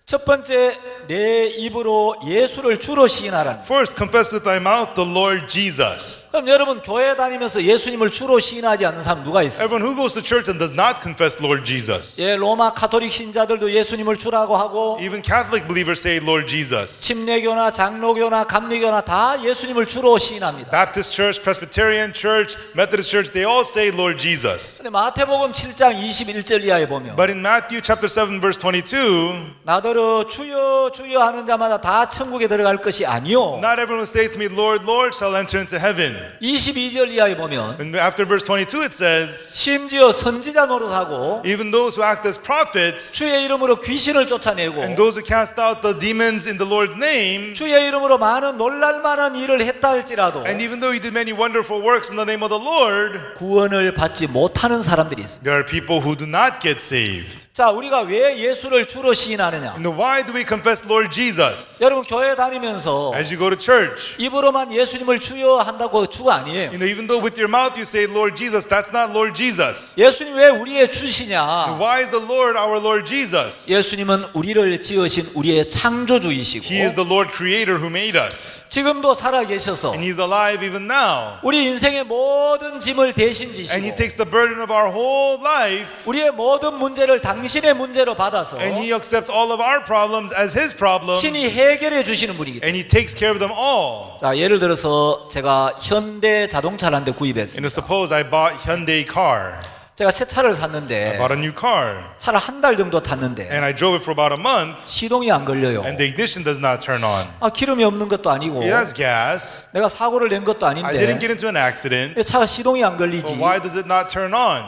첫 번째, 내 입으로 예수를 주로 시인하라. First, confess with thy mouth the Lord Jesus. 그럼 여러분 교회 다니면서 예수님을 주로 시인하지 않는 사람 누가 있어요? Everyone who goes to church and does not confess Lord Jesus. 예, 로마 가톨릭 신자들도 예수님을 주라고 하고 Even Catholic believers say Lord Jesus. 침례교나 장로교나 감리교나 다 예수님을 주로 시인합니다. Baptist church, Presbyterian church, Methodist church, they all say Lord Jesus. 근데 마태복음 7장 21절 이하에 보면 But in Matthew chapter 7 verse 22, 나더러 그러 주여 주여 하는 자마다 다 천국에 들어갈 것이 아니요. Not everyone who say to me, Lord, Lord, shall enter into heaven. 22절 이하에 보면 And after verse 22 it says, 심지어 선지자 노릇하고 even those who act as prophets 주의 이름으로 귀신을 쫓아내고 and those who cast out the demons in the Lord's name, 주의 이름으로 많은 놀랄만한 일을 했다 할지라도 and even though you did many wonderful works in the name of the Lord, 구원을 받지 못하는 사람들이 있습니다. there are people who do not get saved. 자, 우리가 왜 예수를 주로 시인하느냐? And why do we confess Lord Jesus? 여러분 교회 다니면서 As you go to church, 입으로만 예수님을 주여 한다고 주가 아니에요. even though with your mouth you say Lord Jesus, that's not Lord Jesus. 예수님 왜 우리의 주시냐? Why is the Lord our Lord Jesus? 예수님은 우리를 지으신 우리의 창조주이시고 He is the Lord Creator who made us. 지금도 살아 계셔서 And He's alive even now. 우리 인생의 모든 짐을 대신 And He 지시고 takes the burden of our whole life. 우리의 모든 문제를 당신의 문제로 받아서 And He accepts all of our problems as His problem. 친히 해결해 주시는 분이기 때문에. And He takes care of them all. 자, 예를 들어서 제가 현대 자동차를 한 대 구입했습니다. Suppose I bought Hyundai car. 제가 새 차를 I 샀는데 bought a new car. 차를 한 달 정도 탔는데 And I drove it for about a month. 시동이 안 걸려요. And the ignition does not turn on. 기름이 없는 것도 아니고 It has gas. 내가 사고를 낸 것도 I didn't 아닌데 get into an accident. 왜 차가 시동이 안 걸리지? But why does it not turn on?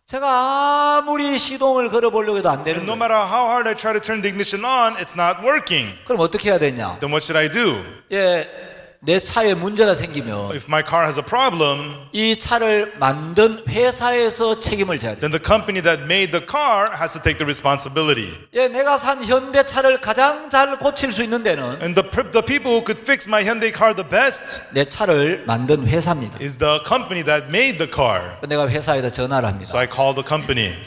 제가 아무리 시동을 걸어보려고 해도 안 And 되는 no 거예요. matter how hard I try to turn the ignition on, it's not working. 그럼 어떻게 해야 되냐? Then what should I do? 예, 내 차에 문제가 생기면 If my car has a problem, 이 차를 만든 회사에서 책임을 져야 돼. then the company that made the car has to take the responsibility. 예, 내가 산 현대차를 가장 잘 고칠 수 있는 데는 And the people who could fix my Hyundai car the best 내 차를 만든 회사입니다. is the company that made the car. 내가 회사에다 전화를 So 합니다. I call the company.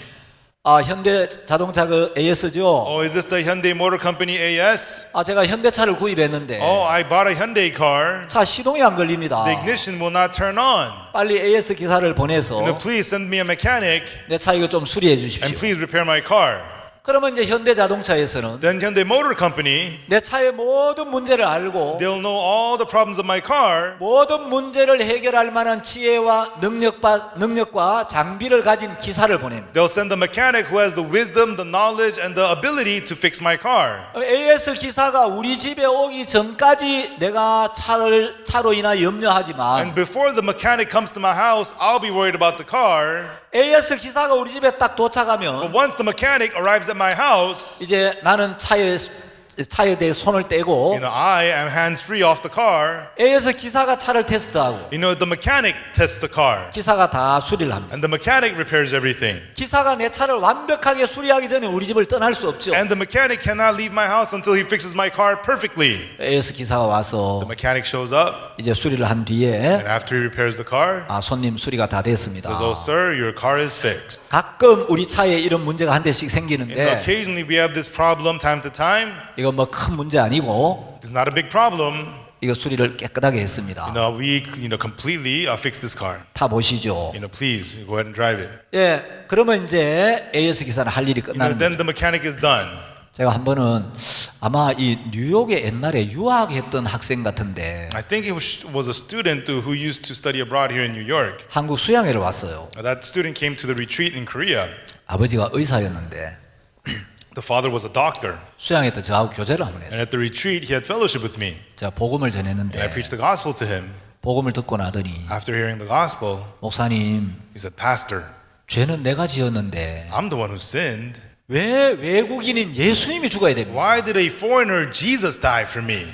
현대 자동차 그 AS죠? Oh, is this the Hyundai Motor Company AS? 제가 현대차를 구입했는데 Oh, I bought a Hyundai car. 차 시동이 안 걸립니다. The ignition will not turn on. 빨리 AS 기사를 보내서 And then please send me a mechanic 내 차 이거 좀 수리해 and 주십시오. please repair my car. 그러면 이제 현대 자동차에서는 Then Hyundai Motor Company, 내 차의 모든 문제를 알고 they'll know all the problems of my car. 모든 문제를 해결할 만한 지혜와 능력과 장비를 가진 기사를 보냅니다. They'll send the mechanic who has the wisdom, the knowledge, and the ability to fix my car. AS 기사가 우리 집에 오기 전까지 내가 차로 인하여 염려하지만 And before the mechanic comes to my house, I'll be worried about the car. AS 기사가 우리 집에 딱 But 도착하면 once the mechanic arrives at my house, 이제 나는 차에 대해 손을 떼고 I am hands-free off the car. AS 기사가 차를 테스트하고 The mechanic tests the car. 기사가 다 수리를 합니다. And the mechanic repairs everything. 기사가 내 차를 완벽하게 수리하기 전에 우리 집을 떠날 수 없죠. And the mechanic cannot leave my house until he fixes my car perfectly. AS 기사가 와서 The mechanic shows up, 이제 수리를 한 뒤에 and after he repairs the car, 손님 수리가 다 됐습니다. says, "Oh, sir, your car is fixed." 가끔 우리 차에 이런 문제가 한 대씩 And 생기는데 occasionally we have this problem time to time. 이거 뭐 큰 문제 아니고 It's not a big problem. 이거 수리를 깨끗하게 했습니다. We completely fix this car. 타 보시죠. Please go ahead and drive it. 예, 그러면 이제 AS 기사는 할 일이 끝나는 Then 거죠. the mechanic is done. 제가 한 번은 아마 이 뉴욕에 옛날에 유학했던 학생 같은데 I think it was a student who used to study abroad here in New York. 한국 수양회를 왔어요. That student came to the retreat in Korea. 아버지가 의사였는데 The father was a doctor. 수양회 때 저하고 교제를 한번 And 했어요. at the retreat, he had fellowship with me. 제가 복음을 And I 전했는데 preached the gospel to him. 복음을 듣고 나더니 After hearing the gospel, 목사님, he said, "Pastor, 죄는 내가 지었는데 I'm the one who sinned. 왜 외국인인 예수님이 죽어야 됩니까? Why did a foreigner, Jesus, die for me?"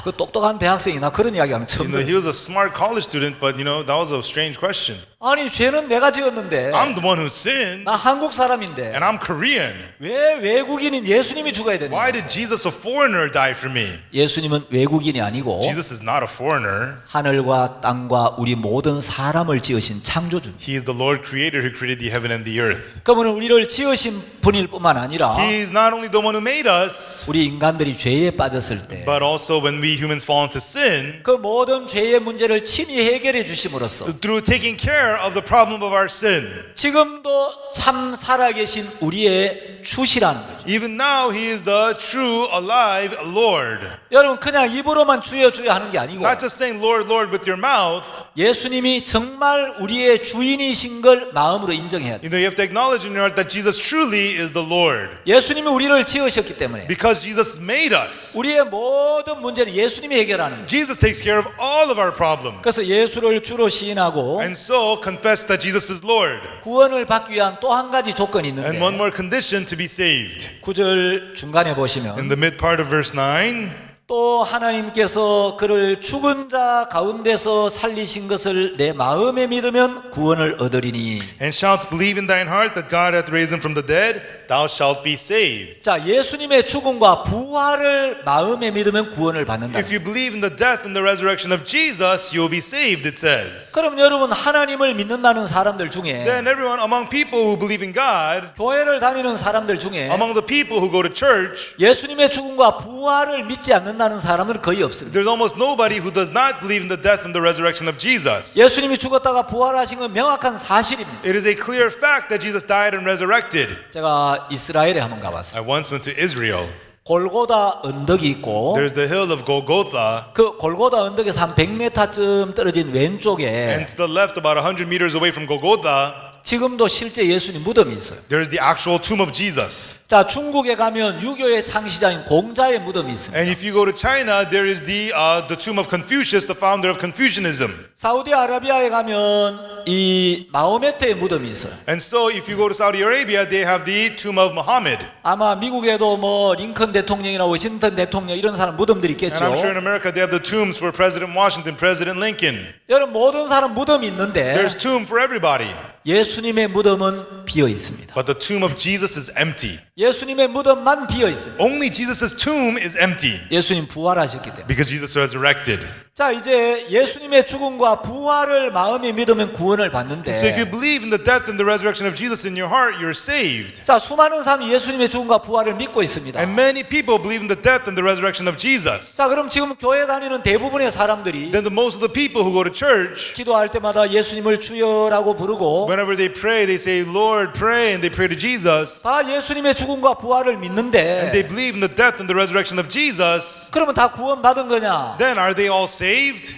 그 똑똑한 대학생이 나 그런 이야기하면 처음 He 들었어요. was a smart college student, but that was a strange question. 아니 죄는 내가 지었는데 I'm the one who sinned, 나 한국 사람인데 and I'm Korean. 왜 외국인인 예수님이 죽어야 되냐? Why did Jesus, a foreigner, die for me? 예수님은 외국인이 아니고 Jesus is not a foreigner. 하늘과 땅과 우리 모든 사람을 지으신 창조주. He is the Lord Creator who created the heaven and the earth. 그분은 우리를 지으신 분일 뿐만 아니라 He is not only the one who made us, 우리 인간들이 죄에 빠졌을 때 but also when we humans fall into sin, 그 모든 죄의 문제를 친히 해결해 주심으로써 through taking care care of the problem of our sin. 지금도 참 살아계신 우리의 주시라는 거죠. Even now, He is the true, alive Lord. 여러분 그냥 입으로만 주여 주여 하는 게 아니고 Not just saying Lord, Lord with your mouth. 예수님이 정말 우리의 주인이신 걸 마음으로 인정해야 돼요. You have to acknowledge in your heart that Jesus truly is the Lord. 예수님이 우리를 지으셨기 때문에 Because Jesus made us. 우리의 모든 문제를 예수님이 해결하는 거예요. Jesus takes care of all of our problems. 그래서 예수를 주로 시인하고 And so confess that Jesus is Lord. 구원을 받기 위한 또 한 가지 조건이 있는데 And one more condition to be saved. 9절 중간에 In 보시면 the mid part of verse 9, 또 하나님께서 그를 죽은 자 가운데서 살리신 것을 내 마음에 믿으면 구원을 얻으리니. and shalt believe in thine heart that God hath raised him from the dead, thou shalt be saved. 자, 예수님의 죽음과 부활을 마음에 믿으면 구원을 받는다. If you believe in the death and the resurrection of Jesus, you will be saved, it says. 그럼 여러분 하나님을 믿는다는 사람들 중에 Then everyone among people who believe in God, 교회를 다니는 사람들 중에 among the people who go to church, 예수님의 죽음과 부활을 믿지 않는다는 사람은 거의 없습니다. there's almost nobody who does not believe in the death and the resurrection of Jesus. 예수님이 죽었다가 부활하신 건 명확한 사실입니다. It is a clear fact that Jesus died and resurrected. 제가 이스라엘에 한번 가봤어요. I once went to Israel. 골고다 언덕이 있고 There's the hill of Golgotha, 그 골고다 언덕에서 한 100m쯤 떨어진 왼쪽에 and to the left, about 100 meters away from Golgotha, 지금도 실제 예수님 무덤이 있어요. there's the actual tomb of Jesus. 자, 중국에 가면 유교의 창시자인 공자의 무덤이 있습니다. And if you go to China, there is the tomb of Confucius, the founder of Confucianism. 사우디아라비아에 가면 이 마호메트의 무덤이 있어요. And so if you go to Saudi Arabia, they have the tomb of Muhammad. 아마 미국에도 뭐 링컨 대통령이나 워싱턴 대통령 이런 사람 무덤들이 And I'm sure in 있겠죠. America, they have the tombs for President Washington, President Lincoln. 여러분 모든 사람 무덤이 있는데 There's tomb for everybody. 예수님의 무덤은 비어 있습니다. But the tomb of Jesus is empty. 예수님의 무덤만 비어 있습니다. Only Jesus' tomb is empty 예수님 부활하셨기 때문에. because Jesus resurrected. 자, 이제 예수님의 죽음과 부활을 마음에 믿으면 구원을 받는데 So if you believe in the death and the resurrection of Jesus in your heart, you're saved. 자, 수많은 사람이 예수님의 죽음과 부활을 믿고 있습니다. And many people believe in the death and the resurrection of Jesus. 자, 그럼 지금 교회 다니는 대부분의 사람들이 Then the most of the people who go to church, 기도할 때마다 예수님을 주여라고 부르고 whenever they pray, they say, Lord, pray, and they pray to Jesus. 다 예수님의 죽음과 부활을 And 믿는데 they believe in the death and the resurrection of Jesus. 그러면 다 구원받은 거냐? Then are they all saved?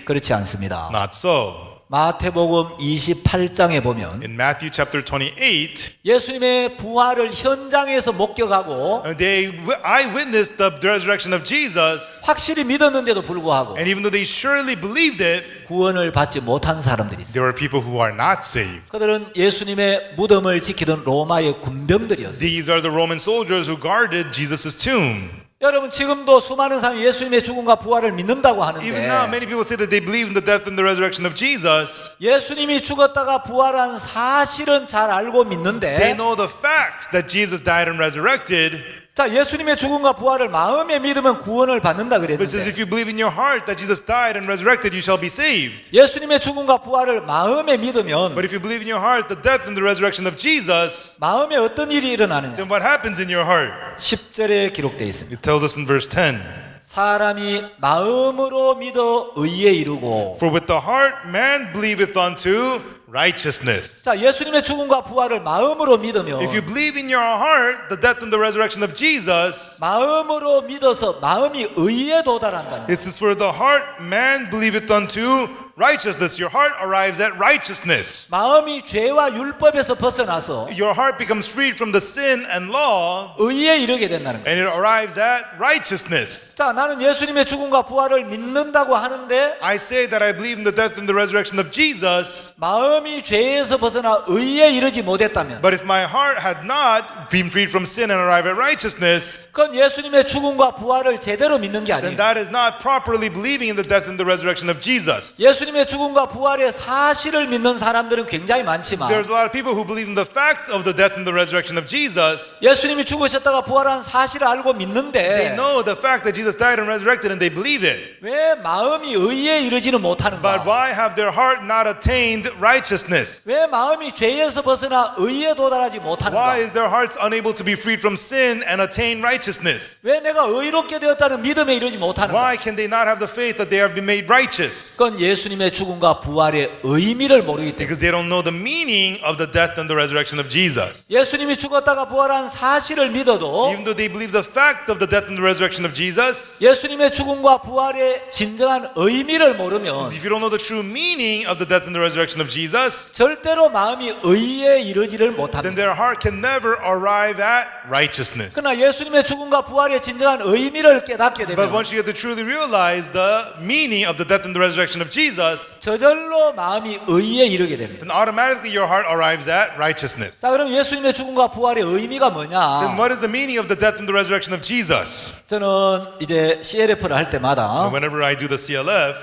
그렇지 않습니다. Not so. 마태복음 28장에 보면 In Matthew chapter 28, 예수님의 부활을 현장에서 목격하고 they eyewitnessed the resurrection of Jesus. 확실히 믿었는데도 불구하고 And even though they surely believed it, 구원을 받지 못한 사람들이 있어요. there were people who are not saved. 그들은 예수님의 무덤을 지키던 로마의 군병들이었어요. These are the Roman soldiers who guarded Jesus' tomb. 여러분 지금도 수많은 사람이 예수님의 죽음과 부활을 믿는다고 Even now, 하는데 many people say that they believe in the death and the resurrection of Jesus. 예수님이 죽었다가 부활한 사실은 잘 알고 They 믿는데 know the fact that Jesus died and resurrected. 자, 예수님의 죽음과 부활을 마음에 믿으면 구원을 받는다 But it says 그랬는데 if you believe in your heart that Jesus died and resurrected, you shall be saved. 예수님의 죽음과 부활을 마음에 믿으면 But if you believe in your heart the death and the resurrection of Jesus, 마음에 어떤 일이 일어나느냐? then what happens in your heart? 10절에 기록되어 있습니다. It tells us in verse 10. 사람이 마음으로 믿어 의에 이르고. For with the heart man believeth unto righteousness. 자, 예수님의 죽음과 부활을 마음으로 믿으면 If you believe in your heart the death and the resurrection of Jesus, 마음으로 믿어서 마음이 의에 도달한다는 it says, for the heart man believeth unto righteousness. Your heart arrives at righteousness. 마음이 죄와 율법에서 벗어나서 Your heart becomes freed from the sin and law, 의에 이르게 된다는 거예요. and it arrives at righteousness. 자, 나는 예수님의 죽음과 부활을 믿는다고 하는데 I say that I believe in the death and the resurrection of Jesus, 마음이 죄에서 벗어나 의에 이르지 못했다면 but if my heart had not been freed from sin and arrived at righteousness, 그건 예수님의 죽음과 부활을 제대로 믿는 게 then 아니에요. that is not properly believing in the death and the resurrection of Jesus. 예수님의 죽음과 부활의 사실을 믿는 사람들은 굉장히 많지만 There's a lot of people who believe in the fact of the death and the resurrection of Jesus. 예수님이 죽으셨다가 부활한 사실을 알고 They 믿는데 know the fact that Jesus died and resurrected and they believe it. 왜 마음이 의에 이르지는 But 못하는가? why have their heart not attained righteousness? 왜 마음이 죄에서 벗어나 의에 도달하지 Why 못하는가? is their hearts unable to be freed from sin and attain righteousness? 왜 내가 의롭게 되었다는 믿음에 이르지 못하는가? Why can they not have the faith that they have been made righteous? 그건 예수님의 예수님의 죽음과 부활의 의미를 모르기 때문에 because they don't know the meaning of the death and the resurrection of Jesus. 예수님이 죽었다가 부활한 사실을 믿어도 Even though they believe the fact of the death and the resurrection of Jesus, 예수님의 죽음과 부활의 진정한 의미를 모르면 if you don't know the true meaning of the death and the resurrection of Jesus, 절대로 마음이 의에 이르지를 then 못합니다. their heart can never arrive at righteousness. 그러나 예수님의 죽음과 부활의 진정한 의미를 깨닫게 But 되면 once you get to truly realize the meaning of the death and the resurrection of Jesus, 저절로 마음이 의에 이르게 됩니다. then automatically your heart arrives at righteousness. 자, 그럼 예수님의 죽음과 부활의 의미가 Then 뭐냐? what is the meaning of the death and the resurrection of Jesus? 저는 이제 CLF를 할 때마다 Whenever I do the CLF,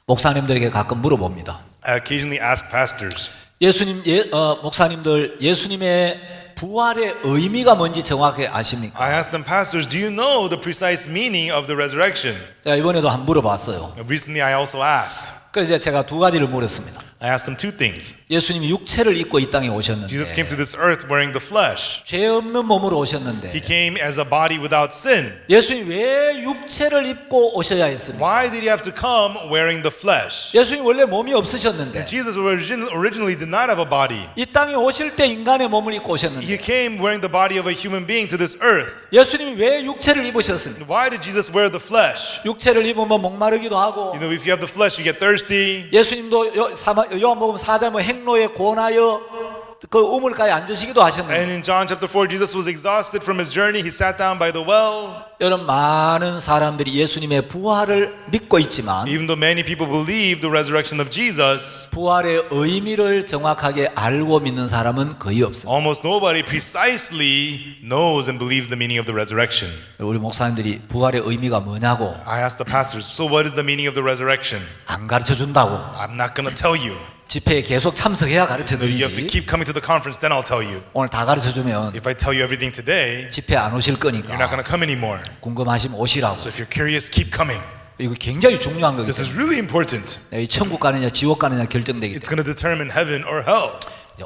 목사님들에게 가끔 물어봅니다. I occasionally ask pastors, 목사님들 예수님의 부활의 의미가 뭔지 정확히 아십니까? I ask them, pastors, do you know the precise meaning of the resurrection? 제가 이번에도 한번 물어봤어요. Recently I also asked. 그래서 이제 제가 두 가지를 물었습니다. I asked them two things. 예수님이 육체를 입고 이 땅에 오셨는데 Jesus came to this earth wearing the flesh. 죄 없는 몸으로 He 오셨는데 came as a body without sin. 예수님이 왜 육체를 입고 오셔야 했습니까? Why did he have to come wearing the flesh? 예수님 원래 몸이 없으셨는데 Jesus originally did not have a body. 이 땅에 오실 때 인간의 몸을 입고 오셨는데 He came wearing the body of a human being to this earth. 예수님이 왜 육체를 입으셨습니까? Why did Jesus wear the flesh? 육체를 입으면 목마르기도 하고 You know, if you have the flesh, you get thirsty. 예수님도 요한복음 4장 행로에 고나여 그 우물가에 앉으시기도 하셨는데 And in John chapter 4, Jesus was exhausted from his journey. He sat down by the well. 여러분 많은 사람들이 예수님의 부활을 믿고 있지만 Even though many people believe the resurrection of Jesus, 부활의 의미를 정확하게 알고 믿는 사람은 거의 없습니다. almost nobody precisely knows and believes the meaning of the resurrection. 우리 목사님들이 부활의 의미가 뭐냐고 I asked the pastors, so what is the meaning of the resurrection? 안 가르쳐 준다고 I'm not going to tell you. 집회에 계속 참석해야 가르쳐 You have to 드리지 keep coming to the conference, then I'll tell you. 오늘 다 가르쳐 주면 If I tell you everything today, 집회 안 오실 you're not 거니까 going to come anymore. 궁금하시면 오시라고. So if you're curious, keep coming. 이거 굉장히 중요한 거기 This is 때문에 really important. 이 천국 가느냐 지옥 가느냐 결정되기 It's 때문에 going to determine heaven or hell.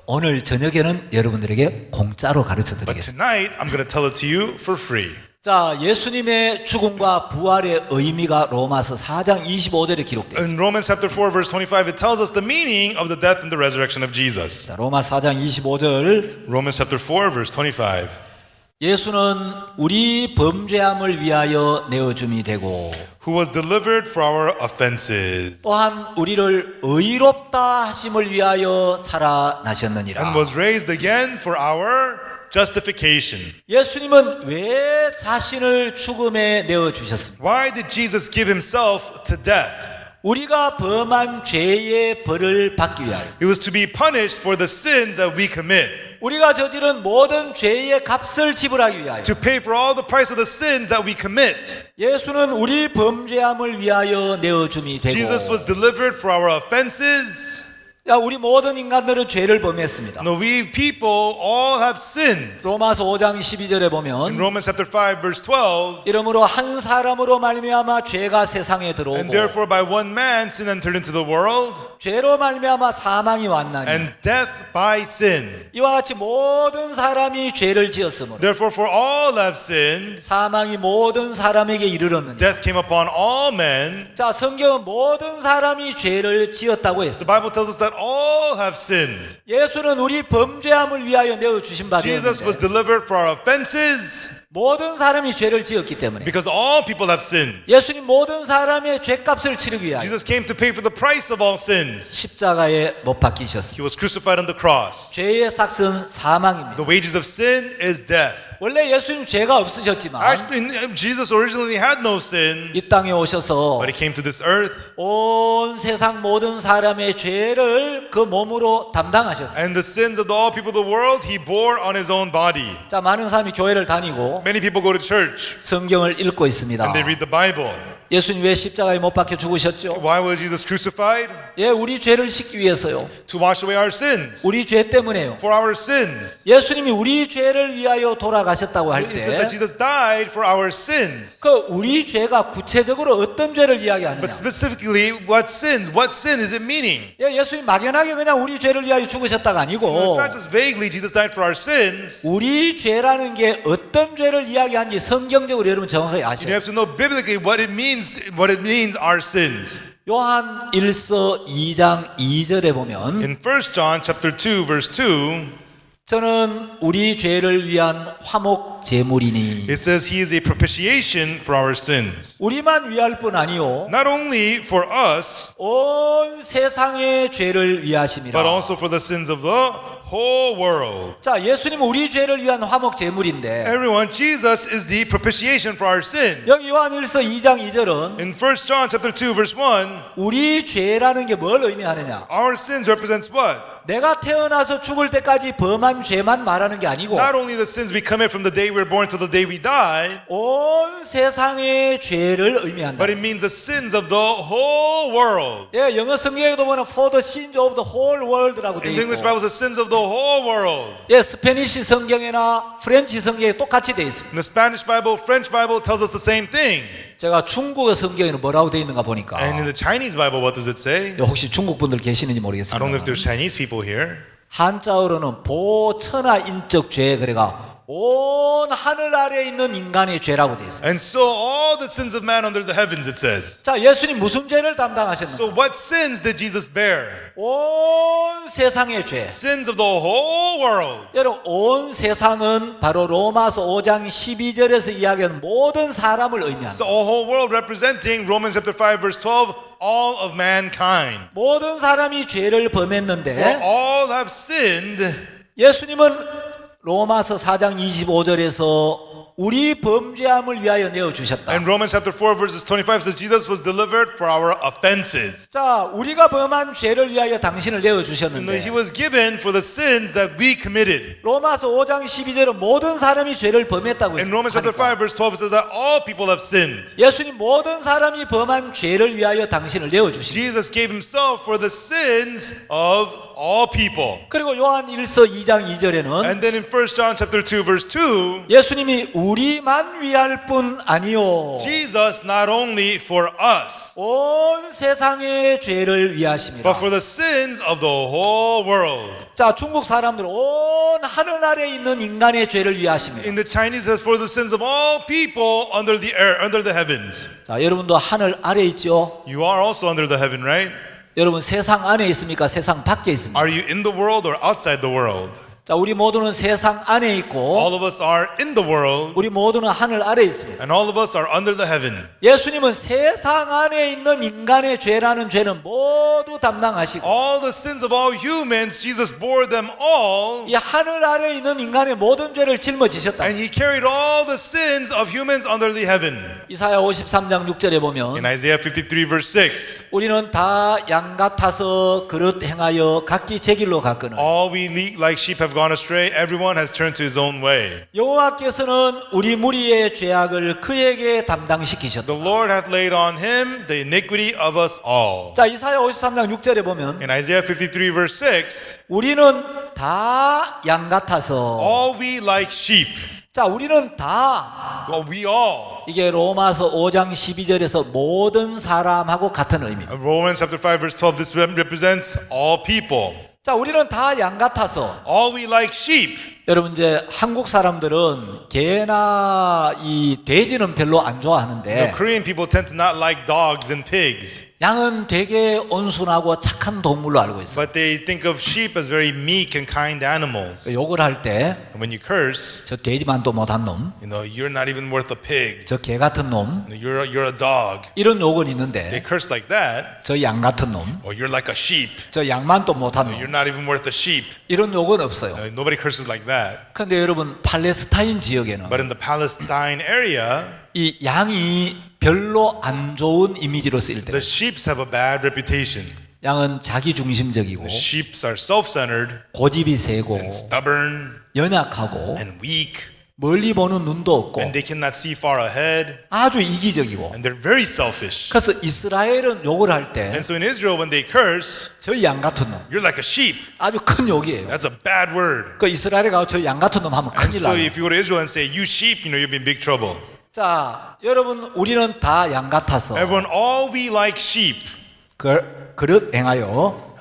오늘 저녁에는 여러분들에게 공짜로 가르쳐 But 드리겠습니다. tonight, I'm going to tell it to you for free. 자, 예수님의 죽음과 부활의 의미가 로마서 4장 25절에 기록되어 있습니다. In Romans chapter 4, verse 25, it tells us the meaning of the death and the resurrection of Jesus. 자, 로마 4장 25절 Romans chapter 4, verse 25. 예수는 우리 범죄함을 위하여 내어줌이 되고 Who was delivered for our offenses 또한 우리를 의롭다 하심을 위하여 살아나셨느니라. and was raised again for our justification. 예수님은 왜 자신을 죽음에 내어 주셨습니까? Why did Jesus give himself to death? 우리가 범한 죄의 벌을 받기 위하여 It was to be punished for the sins that we commit, 우리가 저지른 모든 죄의 값을 지불하기 위하여 to pay for all the price of the sins that we commit. 예수는 우리 범죄함을 위하여 내어줌이 되고 Jesus was delivered for our offenses. 야, 우리 모든 인간들은 죄를 범했습니다. No, we people all have sinned. 로마서 5장 12절에 In 보면 Romans chapter 5, verse 12, 이러므로 한 사람으로 말미암아 죄가 세상에 and 들어오고 therefore by one man sin entered into the world, 죄로 말미암아 사망이 왔나니 and death by sin. 이와 같이 모든 사람이 죄를 지었으므로 Therefore for all have sinned, 사망이 모든 사람에게 이르렀느니 death came upon all men. 자, 성경은 모든 사람이 죄를 지었다고 The 했습니다. Bible tells us that all have sinned. 예수는 우리 범죄함을 위하여 내어 주신 바 Jesus was 되었는데 delivered for our offenses 모든 사람이 죄를 지었기 때문에 because all people have sinned. 예수님 모든 사람의 죄값을 치르기 위하여 Jesus came to pay for the price of all sins. 십자가에 못 박히셨습니다. He was crucified on the cross. 죄의 삭은 사망입니다. The wages of sin is death. 원래 예수님 죄가 없으셨지만 Actually, Jesus originally had no sin, 이 땅에 오셔서 but he came to this earth, 온 세상 모든 사람의 죄를 그 몸으로 담당하셨어요. and the sins of all people of the world he bore on his own body. 자, 많은 사람이 교회를 다니고 Many people go to church 성경을 읽고 있습니다. and they read the Bible. 예수님 왜 십자가에 못 박혀 죽으셨죠? Why was Jesus crucified? 예, 우리 죄를 씻기 위해서요. To wash away our sins. 우리 죄 때문에요. For our sins. 예수님이 우리 죄를 위하여 돌아가셨다고 할 It says 때 that Jesus died for our sins. 그 우리 죄가 구체적으로 어떤 죄를 이야기하느냐? But specifically, what sins? What sin is it meaning? 예, 예수님 막연하게 그냥 우리 죄를 위하여 죽으셨다가 No, it's 아니고 not just vaguely Jesus died for our sins. 우리 죄라는 게 어떤 죄를 이야기하는지 성경적으로 여러분 정확하게 You 아셔야 돼요. have to know biblically what it means our sins. 요한 1서 2장 2절에 보면 In 1 John chapter 2 verse 2, 저는 우리 죄를 위한 화목 제물이니 it says he is a propitiation for our sins. 우리만 위할 뿐 아니요 Not only for us, 온 세상의 죄를 but 위하심이라. also for the sins of the whole world. 자, 예수님은 우리 죄를 위한 화목 제물인데 Everyone, Jesus is the propitiation for our sin. 여기 요한 1서 2장 2절은 In 1 John chapter 2 verse 1, 우리 죄라는 게 뭘 의미하느냐? our sins represents what? 내가 태어나서 죽을 때까지 범한 죄만 말하는 게 아니고 Not only the sins we commit from the day we're born to the day we die, 온 세상의 죄를 의미한다. but it means the sins of the whole world. 예, 영어 성경에도 보면 for the sins of the whole world라고 돼 In the English 있고, Bible, it says sins of the whole world. 예, 스페니시 성경이나 프렌치 성경에 똑같이 돼 있습니다. In the Spanish Bible, French Bible tells us the same thing. 제가 중국어 성경에는 뭐라고 돼 있는가 보니까 And in the Chinese Bible, what does it say? 예, 혹시 중국 분들 계시는지 I don't know if 모르겠습니다. there's Chinese people here. 한자어로는 보천하인적 죄 그래가 온 하늘 아래에 있는 인간의 죄라고 돼 있어요. And so all the sins of man under the heavens, it says. 자, 예수님 무슨 죄를 담당하셨나? So what sins did Jesus bear? 온 세상의 죄. Sins of the whole world. 여러분, 온 세상은 바로 로마서 5장 12절에서 이야기하는 모든 사람을 의미합니다. So a whole world representing Romans chapter 5 verse 12, all of mankind. 모든 사람이 죄를 For 범했는데 all have sinned. 예수님은 로마서 4장 25절에서 우리 범죄함을 위하여 내어 주셨다. And Romans chapter 4 verses 25 says Jesus was delivered for our offenses. 자, 우리가 범한 죄를 위하여 당신을 내어 And 주셨는데 he was given for the sins that we committed. 로마서 5장 12절은 모든 사람이 죄를 범했다고 In Romans chapter 하니까 5 verse 12 it says that all people have sinned. 예수님 모든 사람이 범한 죄를 위하여 당신을 내어 주십니다. Jesus gave himself for the sins of all people. 그리고 요한 1서 2장 2절에는 And then in 1 John chapter 2 verse 2, 예수님이 우리만 위할 뿐 아니요 Jesus not only for us, 온 세상의 죄를 위하십니다. but for the sins of the whole world. 자, 중국 사람들 온 하늘 아래에 있는 인간의 죄를 위하십니다. In the Chinese it says for the sins of all people under the air, under the heavens. 자, 여러분도 하늘 아래 있죠? You are also under the heaven, right? 여러분 세상 안에 있습니까? 세상 밖에 있습니까? Are you in the world or outside the world? 자, 우리 모두는 세상 안에 있고 All of us are in the world, 우리 모두는 하늘 아래 있습니다. and all of us are under the heaven. 예수님은 세상 안에 있는 인간의 죄라는 죄는 모두 담당하시고 All the sins of all humans, Jesus bore them all, 이 하늘 아래 있는 인간의 모든 죄를 짊어지셨다. and he carried all the sins of humans under the heaven. 이사야 53장 6절에 In 보면 Isaiah 53 verse 6, 우리는 다 양 같아서 그릇 행하여 각기 제 길로 갔거늘 all we like sheep have gone astray, everyone has turned to his own way. 여호와께서는 우리 무리의 죄악을 그에게 담당시키셨다. The Lord hath laid on him the iniquity of us all. 자, 이사야 53장 6절에 보면 In Isaiah 53 verse 6, 우리는 다 양 같아서 all we like sheep, 자, 우리는 다 well, we all. 이게 로마서 5장 12절에서 모든 사람하고 같은 의미입니다. Romans chapter 5 verse 12, this represents all people. 자, 우리는 다 양 같아서 All we like sheep. 여러분 이제 한국 사람들은 개나 이 돼지는 별로 안 The 좋아하는데 Korean people tend to not like dogs and pigs, 양은 되게 온순하고 착한 동물로 알고 있어요. but they think of sheep as very meek and kind animals. 욕을 할 때 저 And when you curse, 돼지만도 못한 놈, you know, you're not even worth a pig. 저 개 같은 놈 You're a dog. 이런 욕은 They 있는데 curse like that, 저 양 같은 놈, or you're like a sheep. 저 양만도 못한 You're 놈 not even worth a sheep. 이런 욕은 없어요. Nobody curses like that. 근데 여러분 팔레스타인 지역에는 But in the Palestine area, 이 양이 별로 안 좋은 이미지로 쓰일 때 the sheep have a bad reputation. 양은 자기 중심적이고 The sheep are self-centered 고집이 세고 and stubborn 연약하고 and weak, 멀리 보는 눈도 없고 and they cannot see far ahead, 아주 이기적이고 and they're very selfish. 그래서 이스라엘은 욕을 할 때 And so in Israel, when they curse, 저 양 같은 놈 you're like a sheep. 아주 큰 욕이에요. That's a bad word. 그 이스라엘에 가서 저 양 같은 놈 하면 And 큰일 so 나요. if you go to Israel and say, you sheep, you know, you'll be in big trouble. 자, 여러분 우리는 다 양 같아서 Everyone, all we like sheep, 그릇 행하여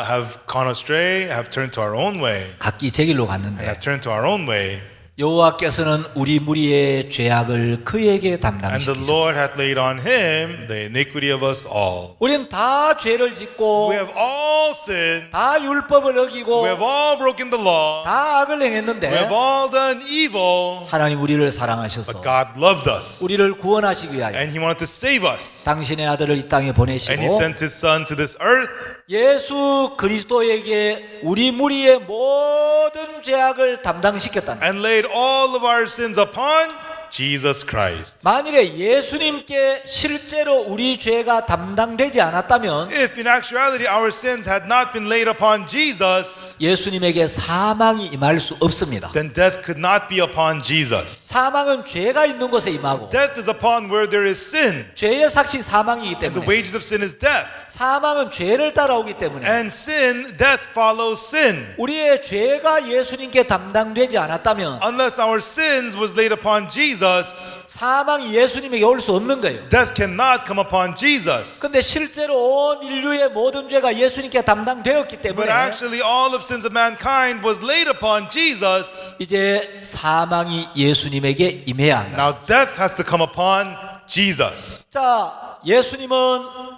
have gone astray, have turned to our own way, 각기 제 길로 갔는데 have turned to our own way. 여호와께서는 우리 무리의 죄악을 그에게 And the 담당시키셨다. Lord hath laid on him the iniquity of us all. 우리는 다 죄를 짓고 We have all sinned. 다 율법을 어기고 We have all broken the law. 다 악을 We have 행했는데 all done evil. 하나님 우리를 사랑하셔서 But God loved us. 우리를 구원하시기 위하여 And He wanted to save us. 당신의 아들을 이 땅에 And He 보내시고 sent His Son to this earth. 예수 그리스도에게 우리 무리의 모든 죄악을 담당시켰다는 거예요. And laid all of our sins upon Jesus Christ. 만일에 예수님께 실제로 우리 죄가 담당되지 않았다면 If in actuality our sins had not been laid upon Jesus, 예수님에게 사망이 임할 수 없습니다. then death could not be upon Jesus. 사망은 죄가 있는 곳에 임하고 Death is upon where there is sin. 죄의 삭시 사망이기 And the 때문에 wages of sin is death. 사망은 죄를 따라오기 때문에 And sin, death follows sin. 우리의 죄가 예수님께 담당되지 않았다면 Unless our sins was laid upon Jesus, 사망이 예수님에게 올 수 없는 거예요. death cannot come upon Jesus. 근데 실제로 온 인류의 모든 죄가 예수님께 담당되었기 But 때문에 actually all of sins of mankind was laid upon Jesus. 이제 사망이 예수님에게 임해야 한다. Now death has to come upon Jesus. 자, 예수님은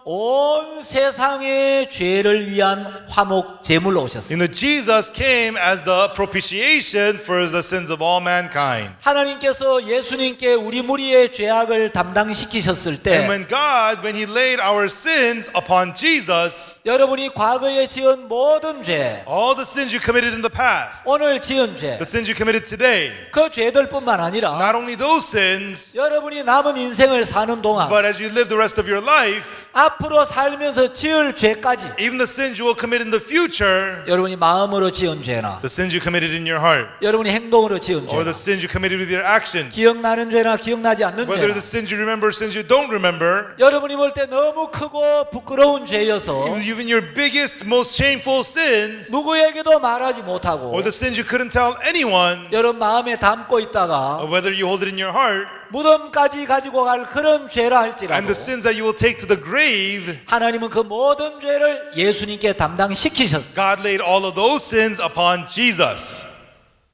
온 세상의 죄를 위한 화목 제물로 오셨어요. You know, Jesus came as the propitiation for the sins of all mankind. 하나님께서 예수님께 우리 무리의 죄악을 담당시키셨을 And 때 when God, when He laid our sins upon Jesus, 여러분이 과거에 지은 모든 죄, all the sins you committed in the past, 오늘 지은 죄, the sins you committed today, 그 죄들뿐만 아니라 not only those sins, 여러분이 남은 인생을 사는 동안 but as you live the rest of your life, 앞으로 살면서 지을 죄까지 even the sins you will commit in the future, 여러분이 마음으로 지은 죄나 the sins you committed in your heart, 여러분이 행동으로 지은 or 죄나 the sins you committed with your actions, 기억나는 죄나 기억나지 않는 whether 죄나 the sins you remember, sins you don't remember, 여러분이 볼 때 너무 크고 부끄러운 죄여서 even your biggest, most shameful sins, 누구에게도 말하지 못하고 or the sins you couldn't tell anyone, 여러분 마음에 담고 있다가 or whether you hold it in your heart, 무덤까지 가지고 갈 그런 죄라 and 할지라도 the sins that you will take to the grave, 하나님은 그 모든 죄를 예수님께 담당시키셨어요. God laid all of those sins upon Jesus.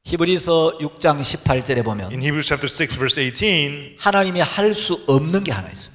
히브리서 6장 18절에 보면 In Hebrews chapter 6 verse 18, 하나님이 할 수 없는 게 하나 있어요.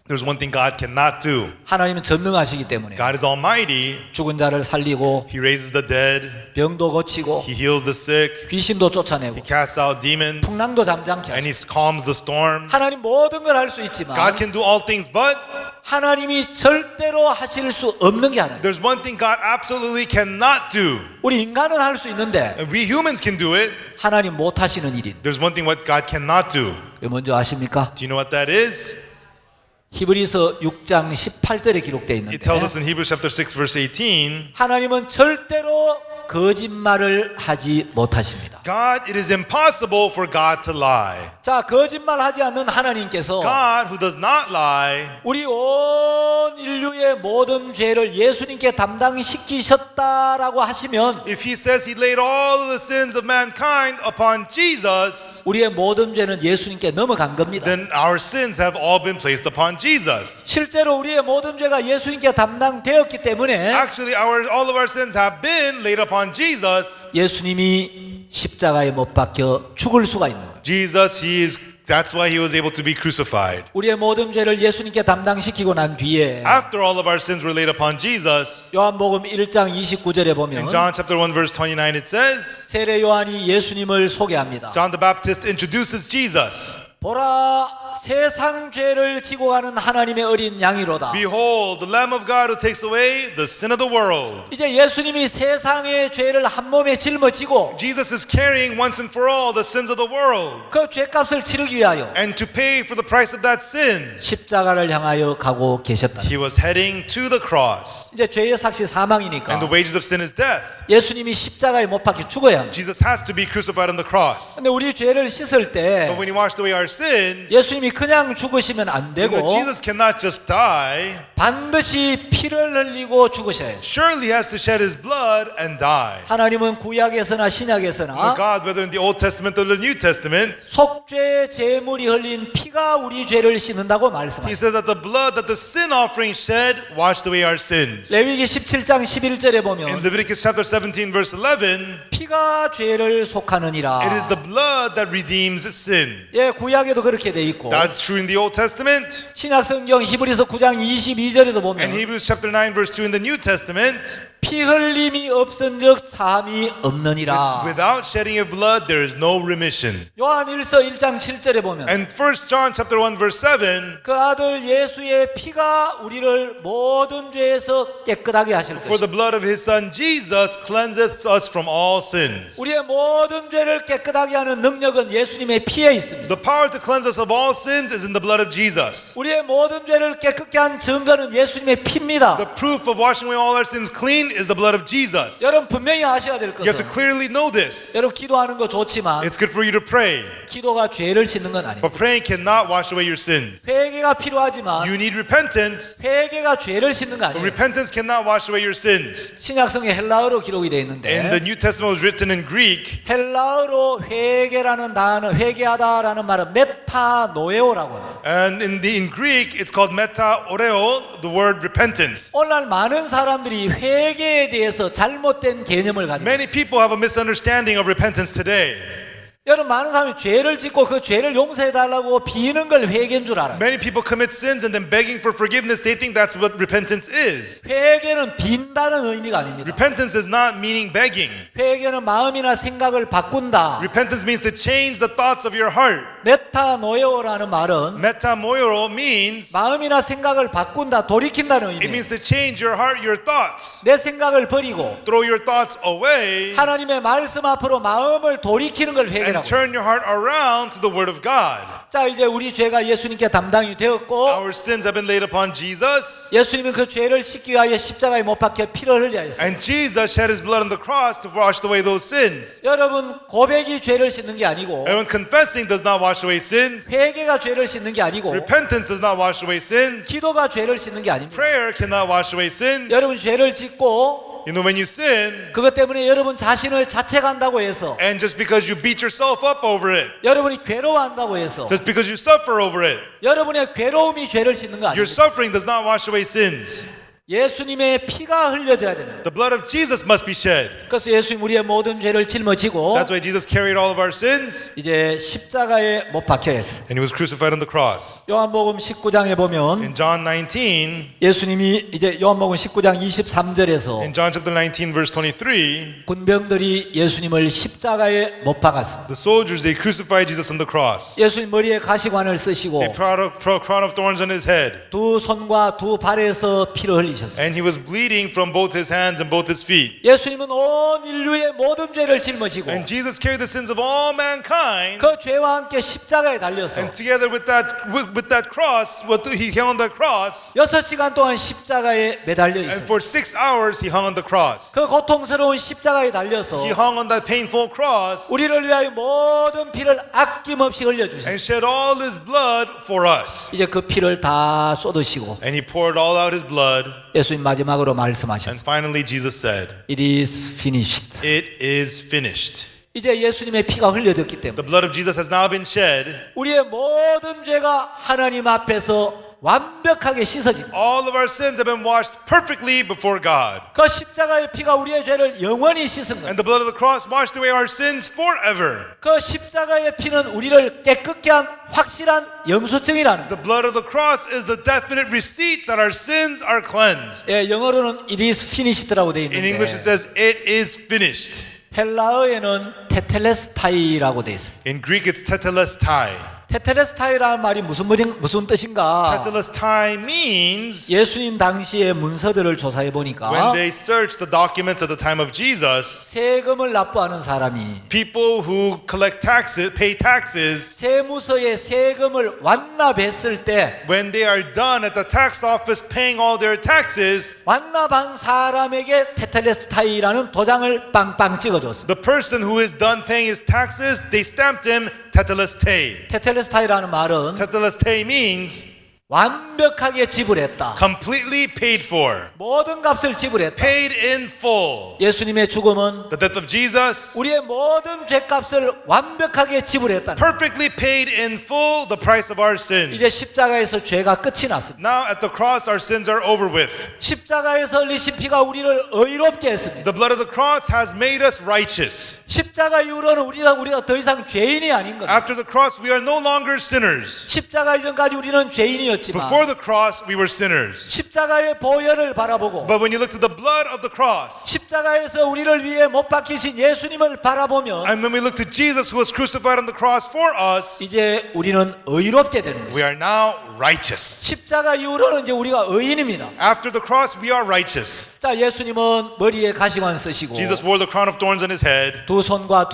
there's one thing God cannot do. 하나님은 전능하시기 때문에 God is almighty. 죽은 자를 살리고 He raises the dead. 병도 고치고 He heals the sick. 귀신도 쫓아내고 He casts out demons. 풍랑도 잠잠케 And 하시고 He calms the storm. 하나님 모든 걸 할 수 있지만 God can do all things, but 하나님이 절대로 하실 수 없는 게 하나예요. there's one thing God absolutely cannot do. 우리 인간은 할 수 있는데 And we humans can do it. 하나님 못 하시는 일이 There's one thing what God cannot do. 뭔지 아십니까? Do you know what that is? 히브리서 6장 18절에 기록되어 있는데 It tells us in Hebrews chapter 6 verse 18, 하나님은 절대로 거짓말을 하지 못하십니다. God, it is impossible for God to lie. 자, 거짓말하지 않는 하나님께서 God who does not lie, 우리 온 인류의 모든 죄를 예수님께 담당시키셨다라고 하시면 if He says He laid all of the sins of mankind upon Jesus, 우리의 모든 죄는 예수님께 넘어간 겁니다. then our sins have all been placed upon Jesus. 실제로 우리의 모든 죄가 예수님께 담당되었기 때문에 Actually, all of our sins have been laid upon Jesus. 예수님이 십자가에 못 박혀 죽을 수가 있는 거예요. Jesus, that's why He was able to be crucified. 우리의 모든 죄를 예수님께 담당시키고 난 뒤에 After all of our sins were laid upon Jesus, 요한복음 1장 29절에 in 보면 John chapter 1 verse 29 it says, 세례 요한이 예수님을 소개합니다. John the Baptist introduces Jesus. 보라, 세상 죄를 지고 가는 하나님의 어린 양이로다. Behold, the Lamb of God who takes away the sin of the world. 이제 예수님이 세상의 죄를 한 몸에 짊어지고 Jesus is carrying once and for all the sins of the world. 그 죄값을 치르기 위하여 And to pay for the price of that sin, 십자가를 향하여 가고 계셨다. He was heading to the cross. 이제 죄의 삭시 사망이니까 And the wages of sin is death. 예수님이 십자가에 못 박혀 죽어야 합니다. Jesus has to be crucified on the cross. 근데 우리 죄를 씻을 때 But when He washed away our sins, 예수님이 예수님이 그냥 죽으시면 안 You know, 되고 Jesus cannot just die. 반드시 피를 흘리고 죽으셔야 해요. Surely he has to shed his blood and die. 하나님은 구약에서나 Now, 신약에서나 God, whether in the Old Testament or the New Testament, 속죄 제물이 흘린 피가 우리 죄를 씻는다고 he 말씀하셨어요. says that the blood that the sin offering shed washed away our sins. 레위기 17장 11절에 In 보면 Leviticus chapter 17 verse 11, 피가 죄를 속하느니라. it is the blood that redeems sin. 예, 구약에도 그렇게 돼 있고 That's true in the Old Testament. 신약 성경 히브리서 9장 22절에도 And 보면 Hebrews chapter 9 verse 2 in the New Testament, 피 흘림이 없은즉 사함이 없느니라. without shedding of blood there is no remission. 요한일서 1장 7절에 보면 And 1 John chapter 1 verse 7, 그 아들 예수의 피가 우리를 모든 죄에서 깨끗하게 하실 for the 것이다. blood of his son Jesus cleanseth us from all sins. 우리의 모든 죄를 깨끗하게 하는 능력은 예수님의 피에 있습니다. The power to cleanse us of all sins is in the blood of Jesus. 우리의 모든 죄를 깨끗게 한 증거는 예수님의 피입니다. The proof of washing away all our sins clean is the blood of Jesus. 여러분 분명히 아셔야 될 You have to 것은 clearly know this. 여러분 기도하는 거 좋지만 It's good for you to pray, 기도가 죄를 씻는 건 아닙니다. but praying cannot wash away your sins. 회개가 필요하지만 You need repentance, 회개가 죄를 씻는 거 but 아니에요. repentance cannot wash away your sins. 신약성에 헬라어로 기록이 되어 And the 있는데 New Testament was written in Greek. 헬라어로 회개라는 단어, 회개하다라는 말은 메타노에오라고 합니다. And in Greek, it's called meta oreo, the word repentance. 오늘날 많은 사람들이 회개에 대해서 잘못된 개념을 가지고 Many people have a misunderstanding of repentance today. 여러분 많은 사람이 죄를 짓고 그 죄를 용서해 달라고 비는 걸 회개인 줄 알아요. Many people commit sins and then begging for forgiveness. They think that's what repentance is. 회개는 빈다는 의미가 아닙니다. Repentance is not meaning begging. 회개는 마음이나 생각을 바꾼다. Repentance means to change the thoughts of your heart. 메타노에오라는 말은 Metamoiro means 마음이나 생각을 바꾼다, 돌이킨다는 it 의미예요. means to change your heart, your thoughts. 내 생각을 버리고 Throw your thoughts away 하나님의 말씀 앞으로 마음을 돌이키는 걸 and 회개라고. turn your heart around to the Word of God. 자, 이제 우리 죄가 예수님께 담당이 되었고 Our sins have been laid upon Jesus, 예수님은 그 죄를 씻기 위하여 십자가에 못 박혀 피를 흘려 했어요. and Jesus shed His blood on the cross to wash away those sins. 여러분 고백이 죄를 씻는 게 아니고 Everyone confessing does not wash away sins. 회개가 죄를 씻는 게 아니고 Repentance does not wash away sins. 기도가 죄를 씻는 게 아닙니다. Prayer cannot wash away sins. 여러분 죄를 짓고 You know, when you sin, 그것 때문에 여러분 자신을 자책한다고 해서 and just because you beat yourself up over it, 여러분이 괴로워한다고 해서 just because you suffer over it, 여러분의 괴로움이 죄를 씻는 거 your 아닙니다. suffering does not wash away sins. 예수님의 피가 흘려져야 됩니다. The blood of Jesus must be shed. 그래서 예수님 우리의 모든 죄를 짊어지고 That's why Jesus carried all of our sins, 이제 십자가에 못 박혀 했어요. and He was crucified on the cross. 요한복음 19장에 보면 In John 19, 예수님이 이제 요한복음 19장 23절에서 in John chapter 19, verse 23, 군병들이 예수님을 십자가에 못 박았습니다. the soldiers, they crucified Jesus on the cross. 예수님 머리에 가시관을 쓰시고 They put a crown of thorns on His head, 두 손과 두 발에서 피를 흘리셨어요. and He was bleeding from both His hands and both His feet. 예수님은 온 인류의 모든 죄를 짊어지고 And Jesus carried the sins of all mankind, 그 죄와 함께 십자가에 달려서 and together with that cross, He hung on that cross, 6시간 동안 십자가에 매달려 and 있었어요. for 6 hours He hung on the cross. 그 고통스러운 십자가에 달려서 He hung on that painful cross 우리를 위하여 모든 피를 아낌없이 흘려주셨어요. and shed all His blood for us. 이제 그 피를 다 쏟으시고 And He poured all out His blood. 예수님 마지막으로 And 말씀하셨어요. finally Jesus said, It is finished. "It is finished." 이제 예수님의 피가 흘려졌기 The 때문에 blood of Jesus has now been shed. 우리의 모든 죄가 하나님 앞에서 완벽하게 씻어집니다. All of our sins have been washed perfectly before God. 그 십자가의 피가 우리의 죄를 영원히 씻은 거예요. And the blood of the cross washed away our sins forever. 그 십자가의 피는 우리를 깨끗게 한 확실한 영수증이라는 거예요. The blood of the cross is the definite receipt that our sins are cleansed. 예, 영어로는 it is finished라고 되어 In English it 있는데 says, "It is finished." 헬라어에는 테텔레스타이라고 되어 있어요. In Greek it's tetelestai. 테텔레스타이라는 말이 무슨 뜻인가? Tetelestai means 예수님 당시의 문서들을 조사해 보니까 when they searched the documents at the time of Jesus, 세금을 납부하는 사람이 people who collect taxes, pay taxes, 세무서에 세금을 완납했을 때 when they are done at the tax office paying all their taxes, 완납한 사람에게 테텔레스타이라는 도장을 빵빵 찍어줬습니다. the person who is done paying his taxes, they stamped him tetelestai. 테텔레스타이라는 말은 Tetelestai means 완벽하게 지불했다. completely paid for, 모든 값을 지불했다. paid in full. 예수님의 죽음은 The death of Jesus 우리의 모든 죄값을 완벽하게 지불했다. perfectly paid in full the price of our sin. 이제 십자가에서 죄가 끝이 났습니다. Now at the cross our sins are over with. 십자가에서 흘리신 피가 우리를 의롭게 했습니다. The blood of the cross has made us righteous. 십자가 이후로는 우리가 더 이상 죄인이 아닌 겁니다. After the cross we are no longer sinners. 십자가 이전까지 우리는 죄인이었지만 Before the cross we were sinners. 십자가의 보혈을 바라보고 But when you look to the blood of the cross, 십자가에서 우리를 위해 못 박히신 예수님을 바라보면 and when we look to Jesus who was crucified on the cross for us, 이제 우리는 의롭게 되는 we 것입니다. are now righteous. 십자가 이후로는 이제 우리가 의인입니다. After the cross we are righteous. 자, 예수님은 머리에 가시관 쓰시고 Jesus wore the crown of thorns on his head, 두 손과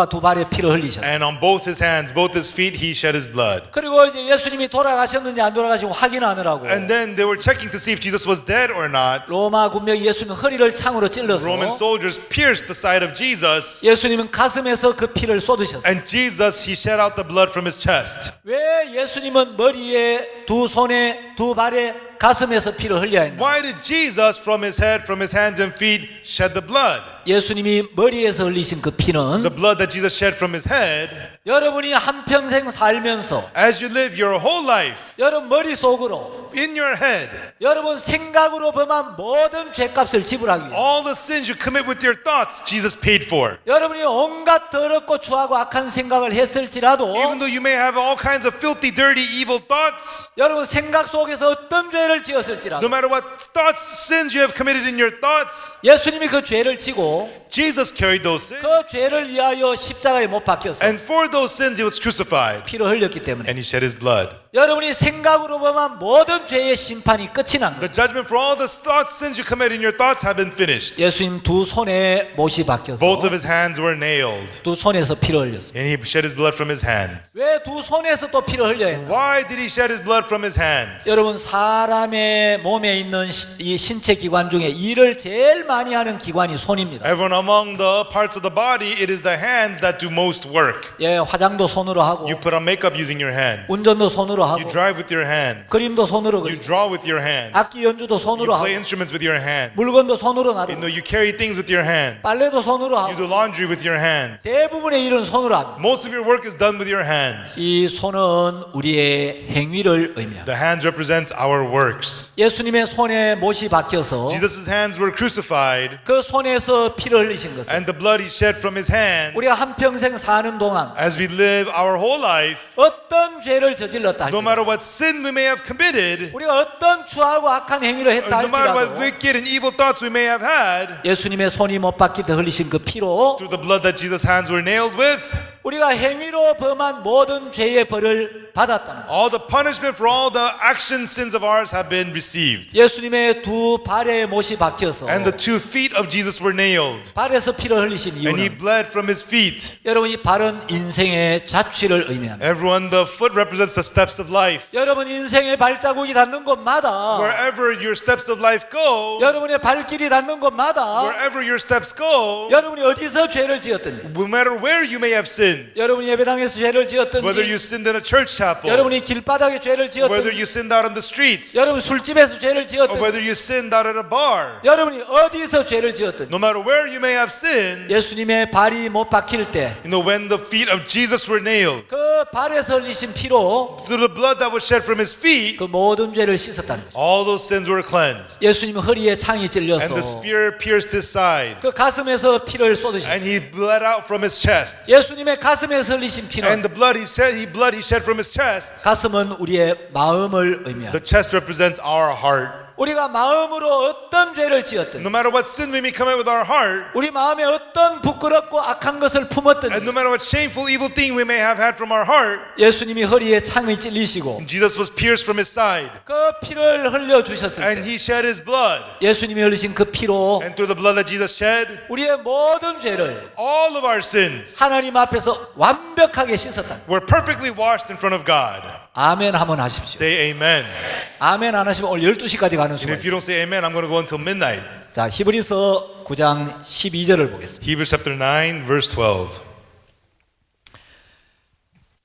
두 발에 피를 흘리셨어요. and on both his hands, both his feet, he shed his blood. 그리고 이제 예수님이 돌아가셨는지 안 돌아가시고 확인하느라고 And then they were checking to see if Jesus was dead or not. 로마 군병이 예수님 허리를 창으로 찔러서 Roman soldiers pierced the side of Jesus, 예수님은 가슴에서 그 피를 쏟으셨어요. and Jesus, he shed out the blood from his chest. 왜 예수님은 머리에 두 손에 두 발에 가슴에서 피를 흘려야 했나? Why did Jesus, from his head, from his hands and feet, shed the blood? 예수님이 머리에서 흘리신 그 피는 The blood that Jesus shed from his head, 여러분이 한평생 살면서 as you live your whole life, 여러분 머릿속으로 in your head, 여러분 생각으로 범한 모든 죄값을 지불하기 위해 all the sins you commit with your thoughts, Jesus paid for. 여러분이 온갖 더럽고 추하고 악한 생각을 했을지라도 Even though you may have all kinds of filthy, dirty, evil thoughts, 여러분 생각 속에서 어떤 죄를 지었을지라도 no matter what thoughts, sins you have committed in your thoughts, 예수님이 그 죄를 지고 Jesus carried those sins. 그 죄를 위하여 십자가에 못 박혔어요. And for those sins, he was crucified. 피를 흘렸기 때문에 And he shed his blood. 여러분이 생각으로 범한 모든 죄의 심판이 끝이 난 거예요. The judgment for all the thoughts, sins you commit in your thoughts have been finished. 예수님 두 손에 못이 박혀서 Both of his hands were nailed. 두 손에서 피를 흘렸어요. And he shed his blood from his hands. 왜 두 손에서 또 피를 흘려야 했나? Why did he shed his blood from his hands? 여러분 사람의 몸에 있는 이 신체 기관 중에 일을 제일 많이 하는 기관이 손입니다. Everyone among the parts of the body, it is the hands that do most work. 예, 화장도 손으로 하고 You put on makeup using your hands. 운전도 손으로 You 하고 drive with your hands. 그림도 손으로 You 그리고 draw with your hands. 악기 연주도 You 손으로 play 하고 instruments with your hands. 물건도 손으로 You 나르고 know, you carry things with your hands. 빨래도 손으로 You do 하고 laundry with your hands. 대부분의 일은 손으로 합니다. Most of your work is done with your hands. 이 손은 우리의 행위를 의미합니다. The hands represents our works. 예수님의 손에 못이 박혀서 Jesus' hands were crucified, 그 손에서 피를 흘리신 것은 and the blood he shed from his hand. 우리가 한평생 사는 동안 As we live our whole life, 어떤 죄를 저질렀다 no 할지라도 matter what sin we may have committed, 우리가 어떤 추하고 악한 행위를 or 했다 no matter what 할지라도 wicked and evil thoughts we may have had, 예수님의 손이 못 박힐 때 흘리신 그 피로 through the blood that Jesus' hands were nailed with, 우리가 행위로 범한 모든 죄의 벌을 받았다는 거예요. all the punishment for all the action sins of ours have been received. 예수님의 두 발에 못이 박혀서 And the 2 feet of Jesus were nailed, 발에서 피를 흘리신 and he 이유는 bled from his feet. 여러분 이 발은 인생의 자취를 의미합니다. Everyone, the foot represents the steps of life. 여러분 인생의 발자국이 닿는 곳마다 Wherever your steps of life go, 여러분의 발길이 닿는 곳마다 wherever your steps go, 여러분이 어디서 죄를 지었든지 no matter where you may have sinned, 여러분이 예배당에서 죄를 whether you 지었든지 sinned in a church chapel, 여러분이 길바닥에 죄를 whether 지었든지 you sinned out on the streets, 여러분 술집에서 죄를 or 지었든지 whether you sinned out at a bar, 여러분이 어디서 죄를 지었든지 no matter where you may have sinned, 예수님의 발이 못 박힐 때 그 when the feet of Jesus were nailed, 발에서 흘리신 피로 through the blood that was shed from his feet, 그 모든 죄를 씻었다는 거죠. all those sins were cleansed. 예수님 허리에 창이 찔려서 And the spear pierced his side, 그 가슴에서 피를 쏟으셨어요. and he bled out from his chest. 예수님의 가슴에서 흘리신 And 피는 the blood he shed from his chest, 가슴은 우리의 마음을 의미합니다. the chest represents our heart. 우리가 마음으로 어떤 죄를 지었든 No matter what sin we may commit with our heart, 우리 마음에 어떤 부끄럽고 악한 것을 and 품었든지 no matter what shameful, evil thing we may have had from our heart, 예수님이 허리에 창이 찔리시고 Jesus was pierced from his side, 그 피를 흘려 주셨을 and 때 he shed his blood. 예수님이 흘리신 그 피로 And through the blood that Jesus shed, 우리의 모든 죄를 all of our sins 하나님 앞에서 완벽하게 씻었다. were perfectly washed in front of God. 아멘 한번 하십시오. Say amen. 아멘 안 하시면 오늘 12시까지 가는 And 수가 if you 있어요. don't say amen, I'm going to go until midnight. 자, 히브리서 9장 12절을 보겠습니다. Hebrews chapter 9, verse 12.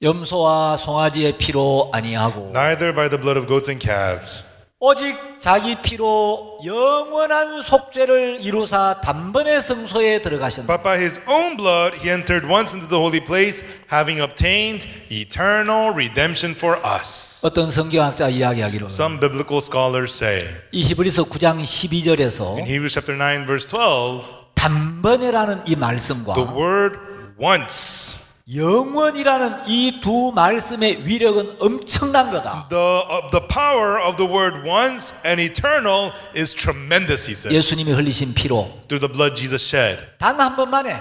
염소와 송아지의 피로 아니하고 neither by the blood of goats and calves, 오직 자기 피로 영원한 속죄를 이루사 단번에 성소에 들어가셨다. but by his own blood he entered once into the holy place, having obtained eternal redemption for us. 어떤 성경학자 이야기하기로 Some biblical scholars say 이 히브리서 9장 12절에서 in Hebrews chapter 9 verse 12, 단번에라는 이 the 말씀과 word once, 영원이라는 이 두 말씀의 위력은 엄청난 거다. the power of the word once and eternal is tremendous, he said, 예수님이 흘리신 피로 through the blood Jesus shed. 단 한 번만에,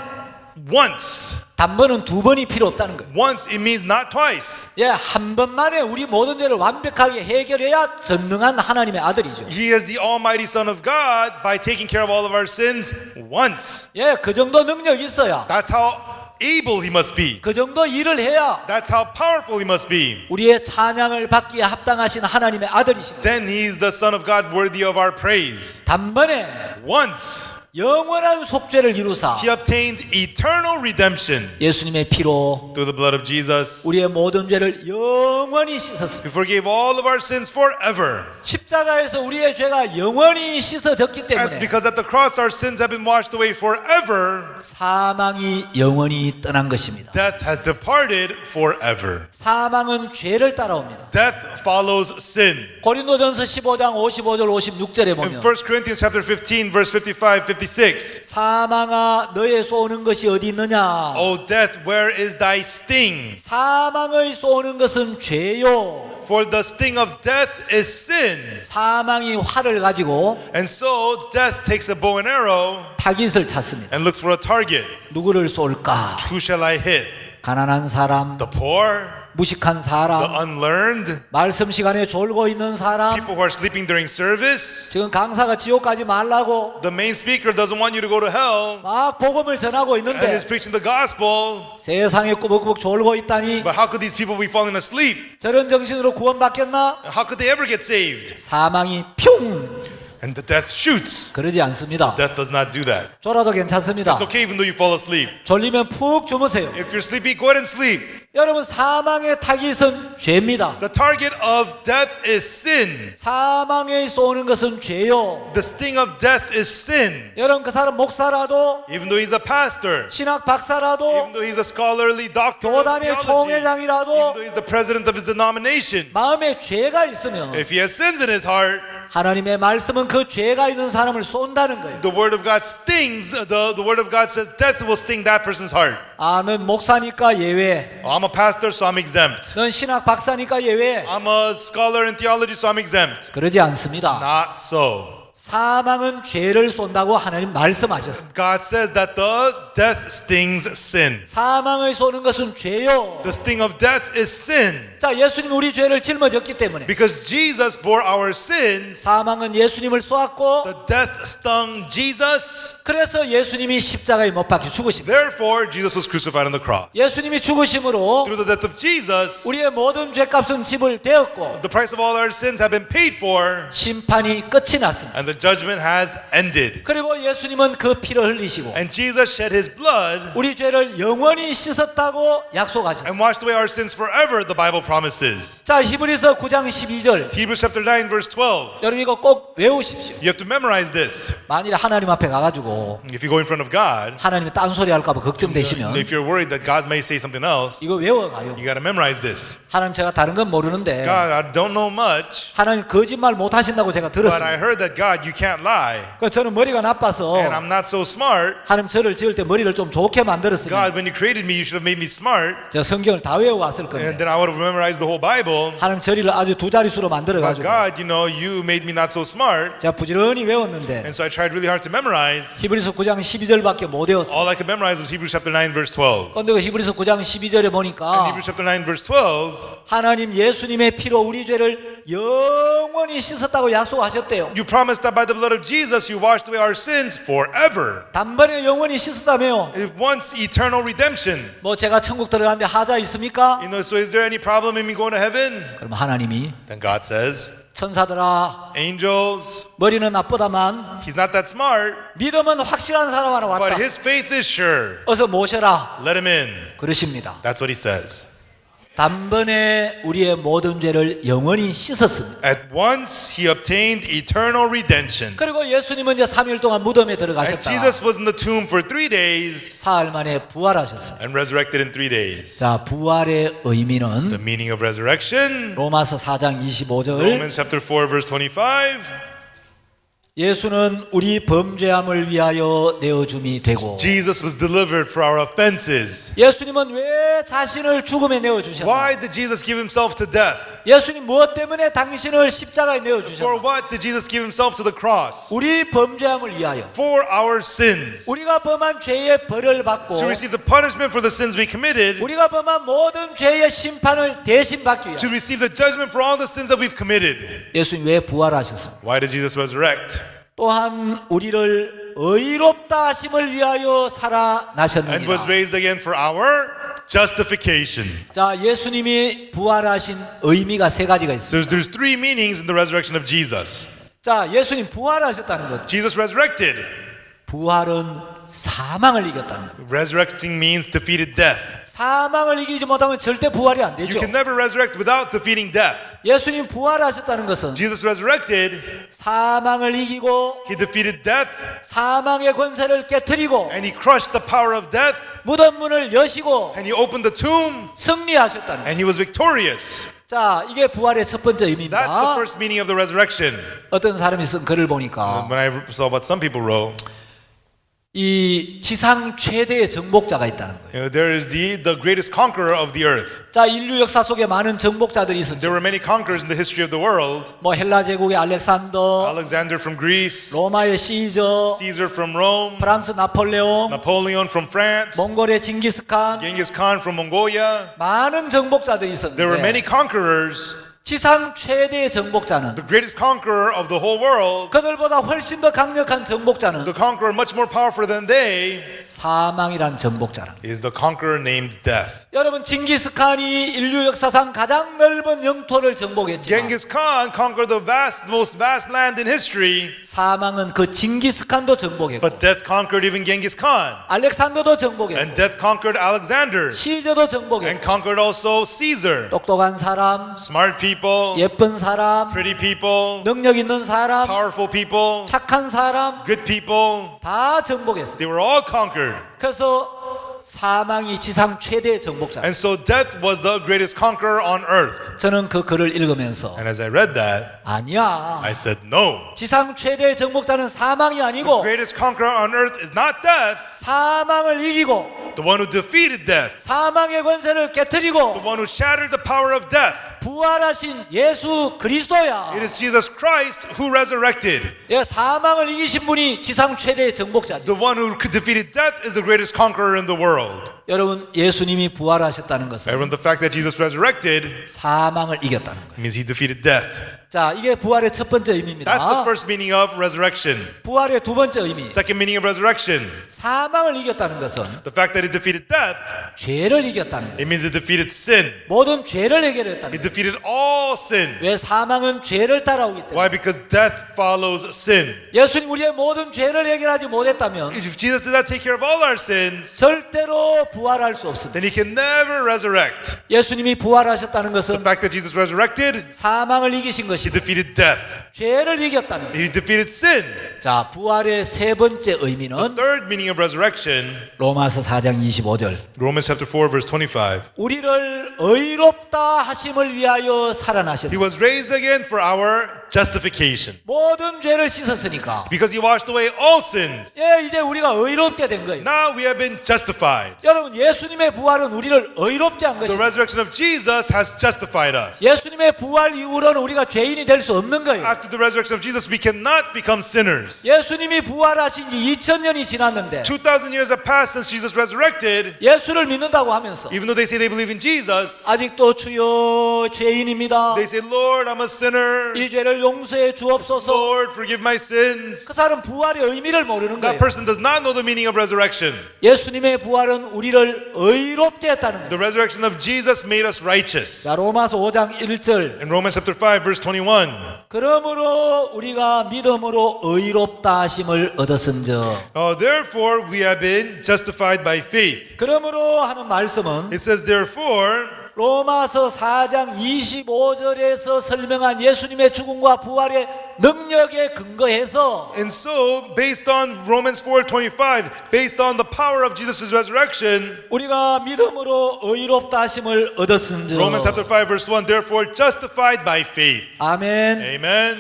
Once. 단번은 두 번이 필요 없다는 거예요. Once, it means not twice. 예, 한 번만에 우리 모든 죄를 완벽하게 해결해야 전능한 하나님의 아들이죠. He is the almighty Son of God by taking care of all of our sins once. 예, 그 정도 능력이 있어야, That's how able he must be. 그 정도 일을 해야 That's how powerful he must be. 우리의 찬양을 받기에 합당하신 하나님의 아들이십니다. Then he is the Son of God worthy of our praise. 단번에 Once, 영원한 속죄를 이루사 he obtained eternal redemption 예수님의 피로 through the blood of Jesus. 우리의 모든 죄를 영원히 씻었습니다. He forgave all of our sins forever. 십자가에서 우리의 죄가 영원히 씻어졌기 And 때문에 because at the cross our sins have been washed away forever, 사망이 영원히 떠난 것입니다. death has departed forever. 사망은 죄를 따라옵니다. Death follows sin. 고린도전서 15장 55절 56절에 In 보면 1 Corinthians chapter 15 verse 55, 56, 사망아 너의 쏘는 것이 어디 있느냐? O death, where is thy sting? 사망의 쏘는 것은 죄요. For the sting of death is sin. 사망이 활을 가지고 And so death takes a bow and arrow 타깃을 찾습니다. and looks for a target. 누구를 쏠까? Who shall I hit? 가난한 사람, The poor? 무식한 The 사람, unlearned? 말씀 시간에 졸고 있는 사람. People who are sleeping during service? 지금 강사가 지옥 가지 말라고 The main speaker doesn't want you to go to hell 막 복음을 전하고 and 있는데 is preaching the gospel. 세상에 꾸벅꾸벅 졸고 있다니 But how could these people be falling asleep? 저런 정신으로 구원받겠나? How could they ever get saved? 사망이 뿅 And the death shoots. 그러지 않습니다. Death does not do that. 졸아도 괜찮습니다. It's okay even though you fall asleep. 졸리면 푹 주무세요. If you're sleepy, go ahead and sleep. 여러분 사망의 타깃은 죄입니다. The target of death is sin. 사망에 쏘는 것은 죄요. The sting of death is sin. 여러분 그 사람 목사라도 Even though he's a pastor, 신학 박사라도 even though he's a scholarly doctor of 교단의 theology, even 총회장이라도 though he's the president of his denomination, 마음에 죄가 있으면 if he has sins in his heart, 하나님의 말씀은 그 죄가 있는 사람을 쏜다는 거예요. the word of God stings. The word of God says death will sting that person's heart. 아, 넌 목사니까 예외. Oh, I'm a pastor, so I'm exempt. 넌 신학 박사니까 예외. I'm a scholar in theology, so I'm exempt. 그러지 않습니다. Not so. 사망은 죄를 쏜다고 하나님 말씀하셨습니다. God says that the death stings sin. 사망을 쏘는 것은 죄요. The sting of death is sin. 자, 예수님이 우리 죄를 짊어졌기 때문에 Because Jesus bore our sins, 사망은 예수님을 쏘았고 the death stung Jesus. 그래서 예수님이 십자가에 못 박혀 죽으십니다. Therefore, Jesus was crucified on the cross. 예수님이 죽으심으로 Through the death of Jesus, 우리의 모든 죄값은 지불되었고 the price of all our sins have been paid for, 심판이 끝이 났습니다. and the judgment has ended. 그리고 예수님은 그 피를 흘리시고 And Jesus shed his blood 우리 죄를 영원히 씻었다고 약속하셨습니다. and washed away our sins forever, the Bible promises. 자, 히브리서 9장 12절 Hebrews chapter 9, verse 12. 여러분 이거 꼭 외우십시오. You have to memorize this. 만일 하나님 앞에 가가지고 If you go in front of God, 하나님이 딴소리 할까 봐 걱정되시면 if you're worried that God may say something else, 이거 외워가요. you got to memorize this. 하나님 제가 다른 건 모르는데 God, I don't know much, 하나님 거짓말 못 하신다고 제가 but I 들었습니다. heard that God, you can't lie. 그 저는 머리가 나빠서 And I'm not so smart. 하나님 저를 지을 때 머리를 좀 좋게 만들었으면 God, when you created me, you should have made me smart. 제가 성경을 다 외워왔을 And 건데 then I would have memorized the whole Bible. 하나님 저리를 아주 두 자릿수로 But 만들어가지고 God, you made me not so smart. 제가 부지런히 외웠는데 And so I tried really hard to memorize. 히브리서 9장 12절밖에 못 외웠어요. All I could memorize was Hebrews chapter 9, verse 12. 그런데 그 히브리서 9장 12절에 And 보니까 Hebrews chapter 9, verse 12, 하나님 예수님의 피로 우리 죄를 영원히 씻었다고 약속하셨대요. you promised that by the blood of Jesus you washed away our sins forever. 단번에 영원히 씻었다며요. Once eternal redemption. 뭐 제가 천국 들어가는데 하자 있습니까? So is there any problem in me going to heaven? 그럼 하나님이 Then God says, 천사들아 angels, 머리는 나쁘다만 he's not that smart, 믿음은 확실한 사람 하나 but 왔다. his faith is sure. 어서 모셔라. Let him in. 그러십니다. That's what he says. 단번에 우리의 모든 죄를 영원히 씻었습니다. At once he obtained eternal redemption. 그리고 예수님은 이제 3일 동안 무덤에 And 들어가셨다. Jesus was in the tomb for 3 days 사흘 만에 부활하셨습니다. and resurrected in 3 days. 자, 부활의 의미는 The meaning of resurrection, 로마서 4장 25절 Romans chapter 4 verse 25. 예수는 우리 범죄함을 위하여 내어줌이 되고 Jesus was delivered for our offenses. 예수님은 왜 자신을 죽음에 내어주셨나? Why did Jesus give himself to death? 예수님 무엇 때문에 당신을 십자가에 For 내어주셨나? what did Jesus give himself to the cross? 우리 범죄함을 위하여 For our sins. 우리가 범한 죄의 벌을 받고 To receive the punishment for the sins we committed. 우리가 범한 모든 죄의 심판을 대신 받기 위하여 To receive the judgment for all the sins that we've committed. 예수님 왜 부활하셨습니까? Why did Jesus resurrect? 또한 우리를 의롭다 하심을 위하여 And was 살아나셨느니라. raised again for our justification. 자, 예수님이 부활하신 의미가 세 가지가 있습니다. So there's 3 meanings in the resurrection of Jesus. 자, 예수님 부활하셨다는 것. Jesus resurrected. 부활은 사망을 이겼다는 것. Resurrecting means defeated death. 사망을 이기지 못하면 절대 부활이 안 You 되죠. can never resurrect without defeating death. 예수님 부활하셨다는 것은 Jesus resurrected. 사망을 이기고 He defeated death 사망의 권세를 깨뜨리고 and he crushed the power of death 무덤 문을 여시고 and he opened the tomb 승리하셨다는 것. and he was victorious. 자, 이게 부활의 첫 번째 That's the 의미입니다. first meaning of the resurrection. 어떤 사람이 쓴 글을 보니까 When I saw what some people wrote, 이 지상 최대의 정복자가 있다는 거예요. there is the greatest conqueror of the earth. 자, 인류 역사 속에 많은 정복자들이 있었죠. There were many conquerors in the history of the world. 뭐 헬라 제국의 알렉산더, Alexander from Greece, 로마의 시저, Caesar from Rome, 프랑스 나폴레옹, Napoleon from France, 몽골의 징기스칸, Genghis Khan from Mongolia. 많은 정복자들이 There were many 있었는데 conquerors. 지상 최대의 정복자는 The greatest conqueror of the whole world, 그들보다 훨씬 더 강력한 정복자는 the conqueror much more powerful than they, 사망이란 정복자는. is the conqueror named death. 여러분, 징기스칸이 인류 역사상 가장 넓은 영토를 정복했지만 Genghis Khan conquered the most vast land in history, 사망은 그 징기스칸도 정복했고 but death conquered even Genghis Khan. 알렉산더도 And 정복했고 death conquered Alexander 시저도 and 정복했고 conquered also Caesar. 똑똑한 사람, Smart people, 예쁜 사람, pretty people, 능력 있는 사람, powerful people, 착한 사람 good people. 다 정복했어요. They were all conquered. 그래서 사망이 지상 최대의 정복자. And so death was the greatest conqueror on earth. 저는 그 글을 읽으면서 And as I read that, 아니야. I said, no. 지상 최대의 정복자는 사망이 The 아니고 greatest conqueror on earth is not death, 사망을 이기고 the one who defeated death, 사망의 권세를 the 깨뜨리고 one who shattered the power of death. 부활하신 예수 그리스도야. It is Jesus Christ who resurrected. 예, 사망을 이기신 분이 지상 최대의 정복자죠. The one who defeated death is the greatest conqueror in the world. 여러분, 예수님이 부활하셨다는 것은 Everyone, the fact that Jesus resurrected 사망을 이겼다는 거예요. means he defeated death. 자, 이게 부활의 첫 번째 That's the 의미입니다. first meaning of resurrection. 부활의 두 번째 의미. Second meaning of resurrection, 사망을 이겼다는 것은 the fact that he defeated death, 죄를 이겼다는 거예요. it means he defeated sin. 모든 죄를 해결했다는 He 거예요. defeated all sin. 왜? 사망은 죄를 따라오기 때문에. Why? Because death follows sin. 예수님 우리의 모든 죄를 해결하지 못했다면 If Jesus did not take care of all our sins, 절대로 부활할 수 없습니다. then he can never resurrect. 예수님이 부활하셨다는 The 것은 fact that Jesus resurrected, 사망을 이기신 he 것이고 defeated death. 죄를 이겼다는 거예요. He defeated sin. 자, 부활의 세 번째 The 의미는 third meaning of resurrection, 로마서 4장 25절. Romans chapter 4 verse 25. 우리를 의롭다 하심을 위하여 He 살아나셨다. was raised again for our justification. 모든 죄를 씻었으니까. Because he washed away all sins. 예, 이제 우리가 의롭게 된 거예요. Now we have been justified. 여러분, 예수님의 부활은 우리를 의롭게 한 The 것입니다. resurrection of Jesus has justified us. 예수님의 부활 이후로는 우리가 죄인이 될 수 없는 거예요. After the resurrection of Jesus, we cannot become sinners. 예수님이 부활하신 지 2000년이 지났는데 2,000 years have passed since Jesus resurrected. 예수를 믿는다고 하면서 Even though they say they believe in Jesus, 아직도 주여 죄인입니다. they say, Lord, I'm a sinner. 이 죄를 용서해 주옵소서. Lord, forgive my sins. 그 사람 부활의 의미를 모르는 That 거예요. person does not know the meaning of resurrection. 예수님의 부활은 우리를 의롭게 했다는 The 거예요. resurrection of Jesus made us righteous. 자, 로마서 5장 1절. In Romans chapter 5 verse 21, 그러므로 우리가 믿음으로 의롭다 하심을 얻었은즉. therefore we have been justified by faith. 그러므로 하는 말씀은 It says, therefore, 로마서 4장 25절에서 설명한 예수님의 죽음과 부활의 능력에 근거해서 And so, based on Romans 4:25, based on the power of Jesus' resurrection, 우리가 믿음으로 의롭다 하심을 얻었은즉 Romans chapter 5 verse 1, therefore justified by faith. 아멘. Amen.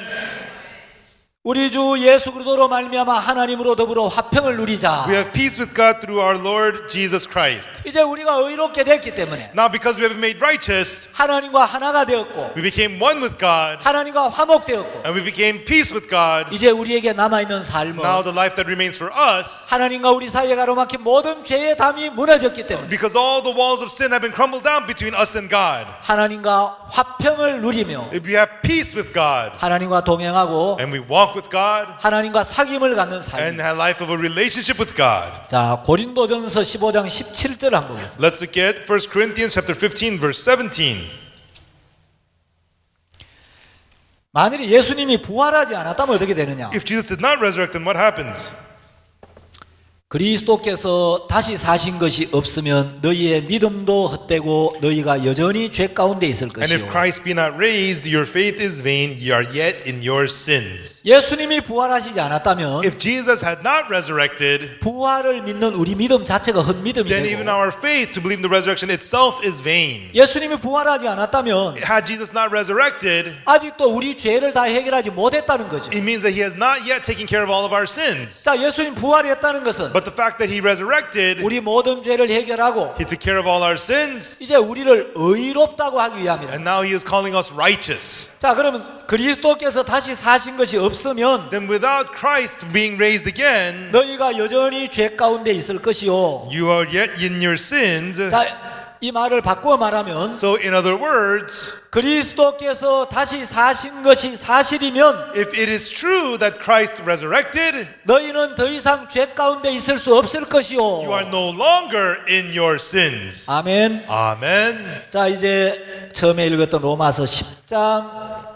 우리 주 예수 그리스도로 말미암아 하나님으로 더불어 화평을 누리자. We have peace with God through our Lord Jesus Christ. 이제 우리가 의롭게 됐기 때문에 Now because we have been made righteous, 하나님과 하나가 되었고 we became one with God, 하나님과 화목되었고 and we became peace with God. 이제 우리에게 남아있는 삶은 Now the life that remains for us, 하나님과 우리 사이에 가로막힌 모든 죄의 담이 무너졌기 때문에 because all the walls of sin have been crumbled down between us and God, 하나님과 화평을 누리며 we have peace with God, 하나님과 동행하고 and we walk with God, 하나님과 사귐을 갖는 삶. and have life of a relationship with God. 자, 고린도전서 15장 17절 한번 보겠습니다. Let's look at 1 Corinthians chapter 15 verse 17. 만일에 예수님이 부활하지 않았다면 어떻게 되느냐? If Jesus did not resurrect, then what happens? 그리스도께서 다시 사신 것이 없으면 너희의 믿음도 헛되고 너희가 여전히 죄 가운데 있을 And if 것이요. Christ be not raised, your faith is vain, ye are yet in your sins. 예수님이 부활하시지 않았다면 If Jesus had not resurrected, 부활을 믿는 우리 믿음 자체가 헛믿음이 then even 되고 our faith to believe in the resurrection itself is vain. 예수님이 부활하지 않았다면 Had Jesus not resurrected, 아직도 우리 죄를 다 해결하지 못했다는 거죠. it means that he has not yet taken care of all of our sins. 자, 예수님 부활했다는 것은 But the fact that he resurrected, 우리 모든 죄를 해결하고 he took care of all our sins, 이제 우리를 의롭다고 하기 위함이라. and now he is calling us righteous. 자, 그러면 그리스도께서 다시 사신 것이 없으면 Then without Christ being raised again, 너희가 여전히 죄 가운데 있을 것이요. you are yet in your sins. 자, 이 말을 바꾸어 말하면 So in other words, 그리스도께서 다시 사신 것이 사실이면 if it is true that Christ resurrected, 너희는 더 이상 죄 가운데 있을 수 없을 것이요. you are no longer in your sins. 아멘. Amen. 자, 이제 처음에 읽었던 로마서 10장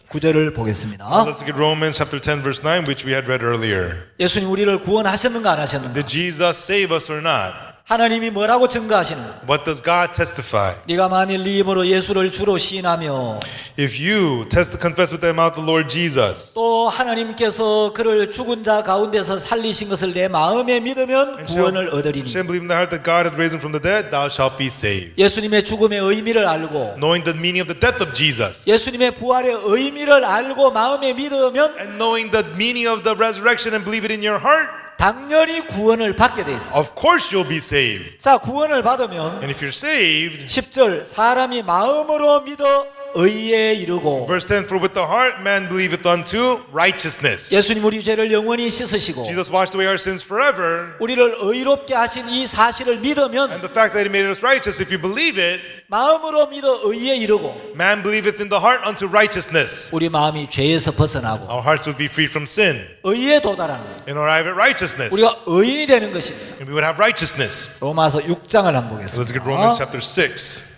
9절을 보겠습니다. Let's look at Romans chapter 10 verse 9, which we had read earlier. 예수님 우리를 구원하셨는가 안 하셨는가? Did Jesus save us or not? 하나님이 뭐라고 증거하시는가? What does God testify? 네가 만일 네 입으로 예수를 주로 시인하며 If you confess with thy mouth the Lord Jesus, 또 하나님께서 그를 죽은 자 가운데서 살리신 것을 내 마음에 믿으면 구원을 얻으리니. shall believe in the heart that God hath raised him from the dead, thou shalt be saved. 예수님의 죽음의 의미를 알고 Knowing the meaning of the death of Jesus, 예수님의 부활의 의미를 알고 마음에 믿으면 and knowing the meaning of the resurrection and believe it in your heart, 당연히 구원을 받게 돼 있어요. of course you'll be saved. 자, 구원을 받으면 And if you're saved, 10절 사람이 마음으로 믿어 의에 이르고. verse 10, for with the heart man believeth unto righteousness. 예수님 우리 죄를 영원히 씻으시고 Jesus washed away our sins forever, 우리를 의롭게 하신 이 사실을 믿으면 and the fact that he made us righteous, if you believe it, 마음으로 믿어 의에 이르고 man believeth in the heart unto righteousness. 우리 마음이 죄에서 벗어나고 Our hearts would be freed from sin 의에 도달하는 거예요. and arrive at righteousness. 우리가 의인이 되는 것입니다. And we would have righteousness. 로마서 6장을 한번 Let's look at 보겠습니다. Romans chapter 6.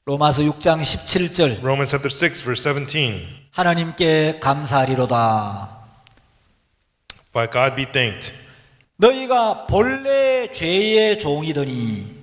로마서 6장 17절 Romans chapter 6 verse 17. 하나님께 감사하리로다. By God be thanked. 너희가 본래 죄의 종이더니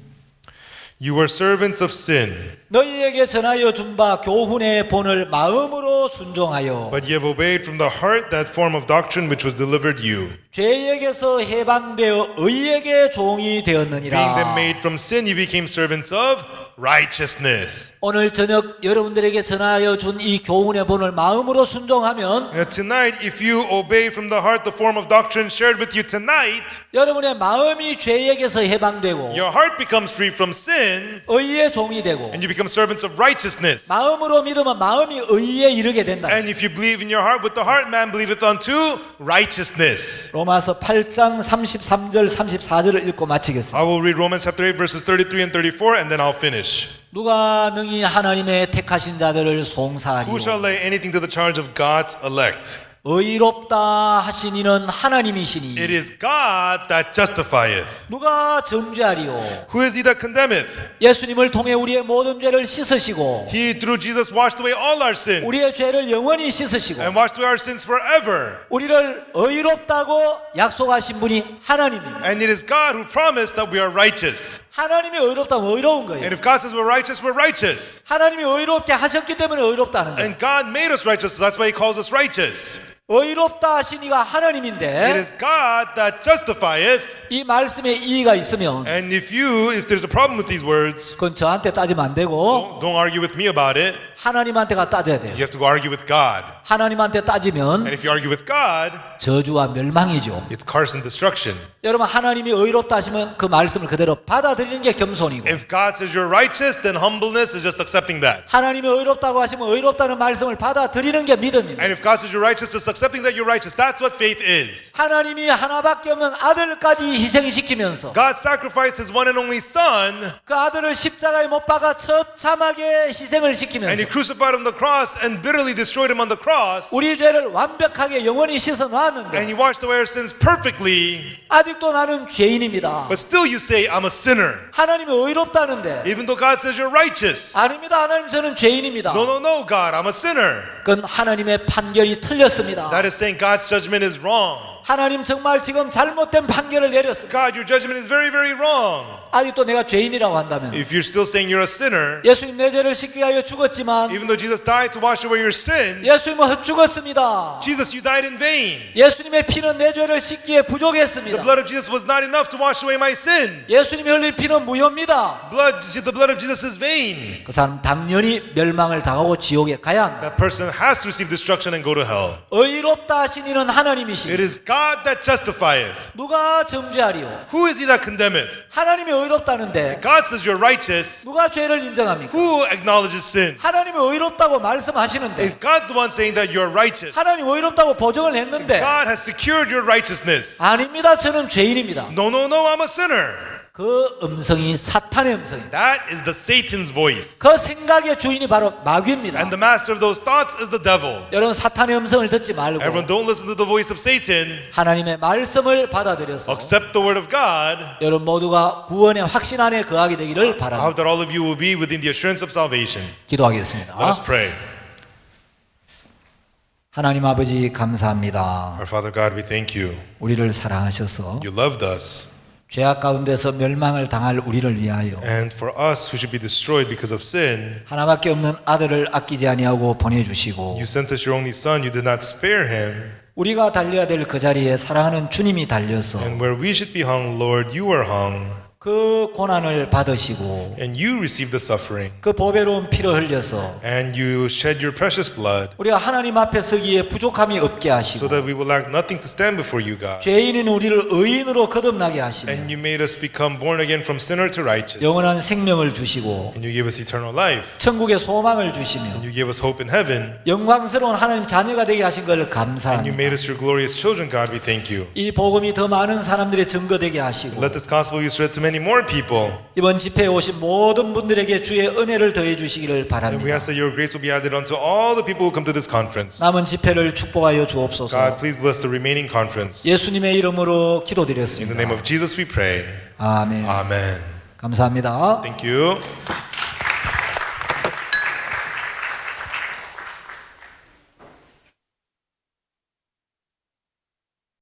You were servants of sin, 너희에게 전하여 준 바 교훈의 본을 마음으로 순종하여 but ye have obeyed from the heart that form of doctrine which was delivered you. 죄에게서 해방되어 의에게 종이 Being then 되었느니라. made from sin, you became servants of righteousness. 오늘 저녁 여러분들에게 전하여 준 이 교훈의 본을 마음으로 순종하면 Now tonight, if you obey from the heart the form of doctrine shared with you tonight, 여러분의 마음이 죄에게서 해방되고 your heart becomes free from sin, 의의 종이 되고 and you become servants of righteousness. 마음으로 믿으면 마음이 의에 이르게 된다. And if you believe in your heart, with the heart man believeth unto righteousness. 로마서 8장 33절 34절을 읽고 마치겠습니다. I will read Romans chapter 8 verses 33 and 34 and then I'll finish. 누가 능히 하나님의 택하신 자들을 Who 송사하리요. shall lay anything to the charge of God's elect? 의롭다 하신 이는 하나님이시니 It is God that justifieth. 누가 정죄하리요. Who is he that condemneth? 예수님을 통해 우리의 모든 죄를 씻으시고 He through Jesus washed away all our sin 우리의 죄를 영원히 씻으시고 and washed away our sins forever. 우리를 의롭다고 약속하신 분이 하나님입니다. And it is God who promised that we are righteous. 하나님이 의롭다면 의로운 거예요. And if God says we're righteous. 하나님이 의롭게 하셨기 때문에 의롭다는 거예요. And God made us righteous, so that's why He calls us righteous. 의롭다 하신 이가 It 하나님인데 is God that justifieth. 이 말씀에 이의가 있으면 And if there's a problem with these words, 그건 저한테 따지면 안 되고 don't argue with me about it. 하나님한테가 따져야 돼요. You have to go argue with God. 하나님한테 따지면 And if you argue with God, 저주와 멸망이죠. it's curse and destruction. 여러분 하나님이 의롭다 하시면 그 말씀을 그대로 받아들이는 게 겸손이고 If God says you're righteous, then humbleness is just accepting that. 하나님이 의롭다고 하시면 의롭다는 말씀을 받아들이는 게 믿음입니다. And if God says you're righteous, just accepting that you're righteous. That's what faith is. 하나님이 하나밖에 없는 아들까지 희생시키면서 God sacrificed His one and only Son, 그 아들을 십자가에 못 박아 처참하게 희생을 and 시키면서 He crucified Him on the cross and bitterly destroyed Him on the cross. 우리 죄를 완벽하게 영원히 씻어 And 놨는데 He washed away our sins perfectly. 아직도 나는 죄인입니다. But still you say, I'm a sinner. 하나님이 의롭다는데 Even though God says you're righteous. 아닙니다. 하나님 저는 죄인입니다. No, God, I'm a sinner. 그건 하나님의 판결이 틀렸습니다. That is saying God's judgment is wrong. 하나님 정말 지금 잘못된 판결을 내렸습니다. God, your judgment is very, very wrong. 아직도 내가 죄인이라고 한다면 If you're still saying you're a sinner, 예수님 내 죄를 씻기 위하여 죽었지만 even though Jesus died to wash away your sin, 예수님은 죽었습니다. Jesus, you died in vain. 예수님의 피는 내 죄를 씻기에 The 부족했습니다. blood of Jesus was not enough to wash away my sins. 예수님이 흘린 피는 무효입니다. The blood of Jesus is vain. 그 사람 당연히 멸망을 당하고 지옥에 가야 한다. That person has to receive destruction and go to hell. 의롭다 하신 이는 It 하나님이시니 is God that justifieth. 누가 정죄하리요? Who is he that condemneth? 하나님이 의롭다는데 God says you're righteous. 누가 죄를 인정합니까? Who acknowledges sin? 하나님이 의롭다고 말씀하시는데 If God's the one saying that you're righteous, 하나님 의롭다고 보증을 했는데 God has secured your righteousness. 아닙니다. 저는 죄인입니다. No, I'm a sinner. 그 음성이 사탄의 음성입니다. That is the Satan's voice. 그 생각의 주인이 바로 마귀입니다. And the master of those thoughts is the devil. 여러분 사탄의 음성을 듣지 말고 Everyone don't listen to the voice of Satan. 하나님의 말씀을 받아들여서 Accept the word of God. 여러분 모두가 구원의 확신 안에 거하게 되기를 I hope 바랍니다. that all of you will be within the assurance of salvation. 기도하겠습니다. Let us pray. 하나님 아버지 감사합니다. Our Father God, we thank you. 우리를 사랑하셔서 You loved us. 죄악 가운데서 멸망을 당할 우리를 위하여 And for us who should be destroyed because of sin, 하나밖에 없는 아들을 아끼지 아니하고 보내주시고 you sent us your only Son. You did not spare him. 우리가 달려야 될 그 자리에 사랑하는 주님이 달려서 And where we should be hung, Lord, you were hung. 그 고난을 받으시고 And you received the suffering. 그 보배로운 피를 흘려서 And you shed your precious blood 우리가 하나님 앞에 서기에 부족함이 없게 so 하시고 that we will lack nothing to stand before you, God. 죄인인 우리를 의인으로 거듭나게 하시며 And you made us become born again from sinner to righteous. 영원한 생명을 주시고 And you gave us eternal life. 천국의 소망을 주시며 And you gave us hope in heaven. 영광스러운 하나님 자녀가 되게 하신 걸 And you 감사합니다. made us your glorious children, God. We thank you. 이 복음이 더 많은 사람들의 증거되게 하시고 Let this gospel be spread to many more people. 이번 집회에 오신 모든 분들에게 주의 은혜를 더해 주시기를 And we 바랍니다. ask that your grace will be added unto all the people who come to this conference. 남은 집회를 축복하여 주옵소서. God, please bless the remaining conference. 예수님의 이름으로 In the 기도드렸습니다. name of Jesus we pray. 아멘. Amen. 감사합니다. Thank you.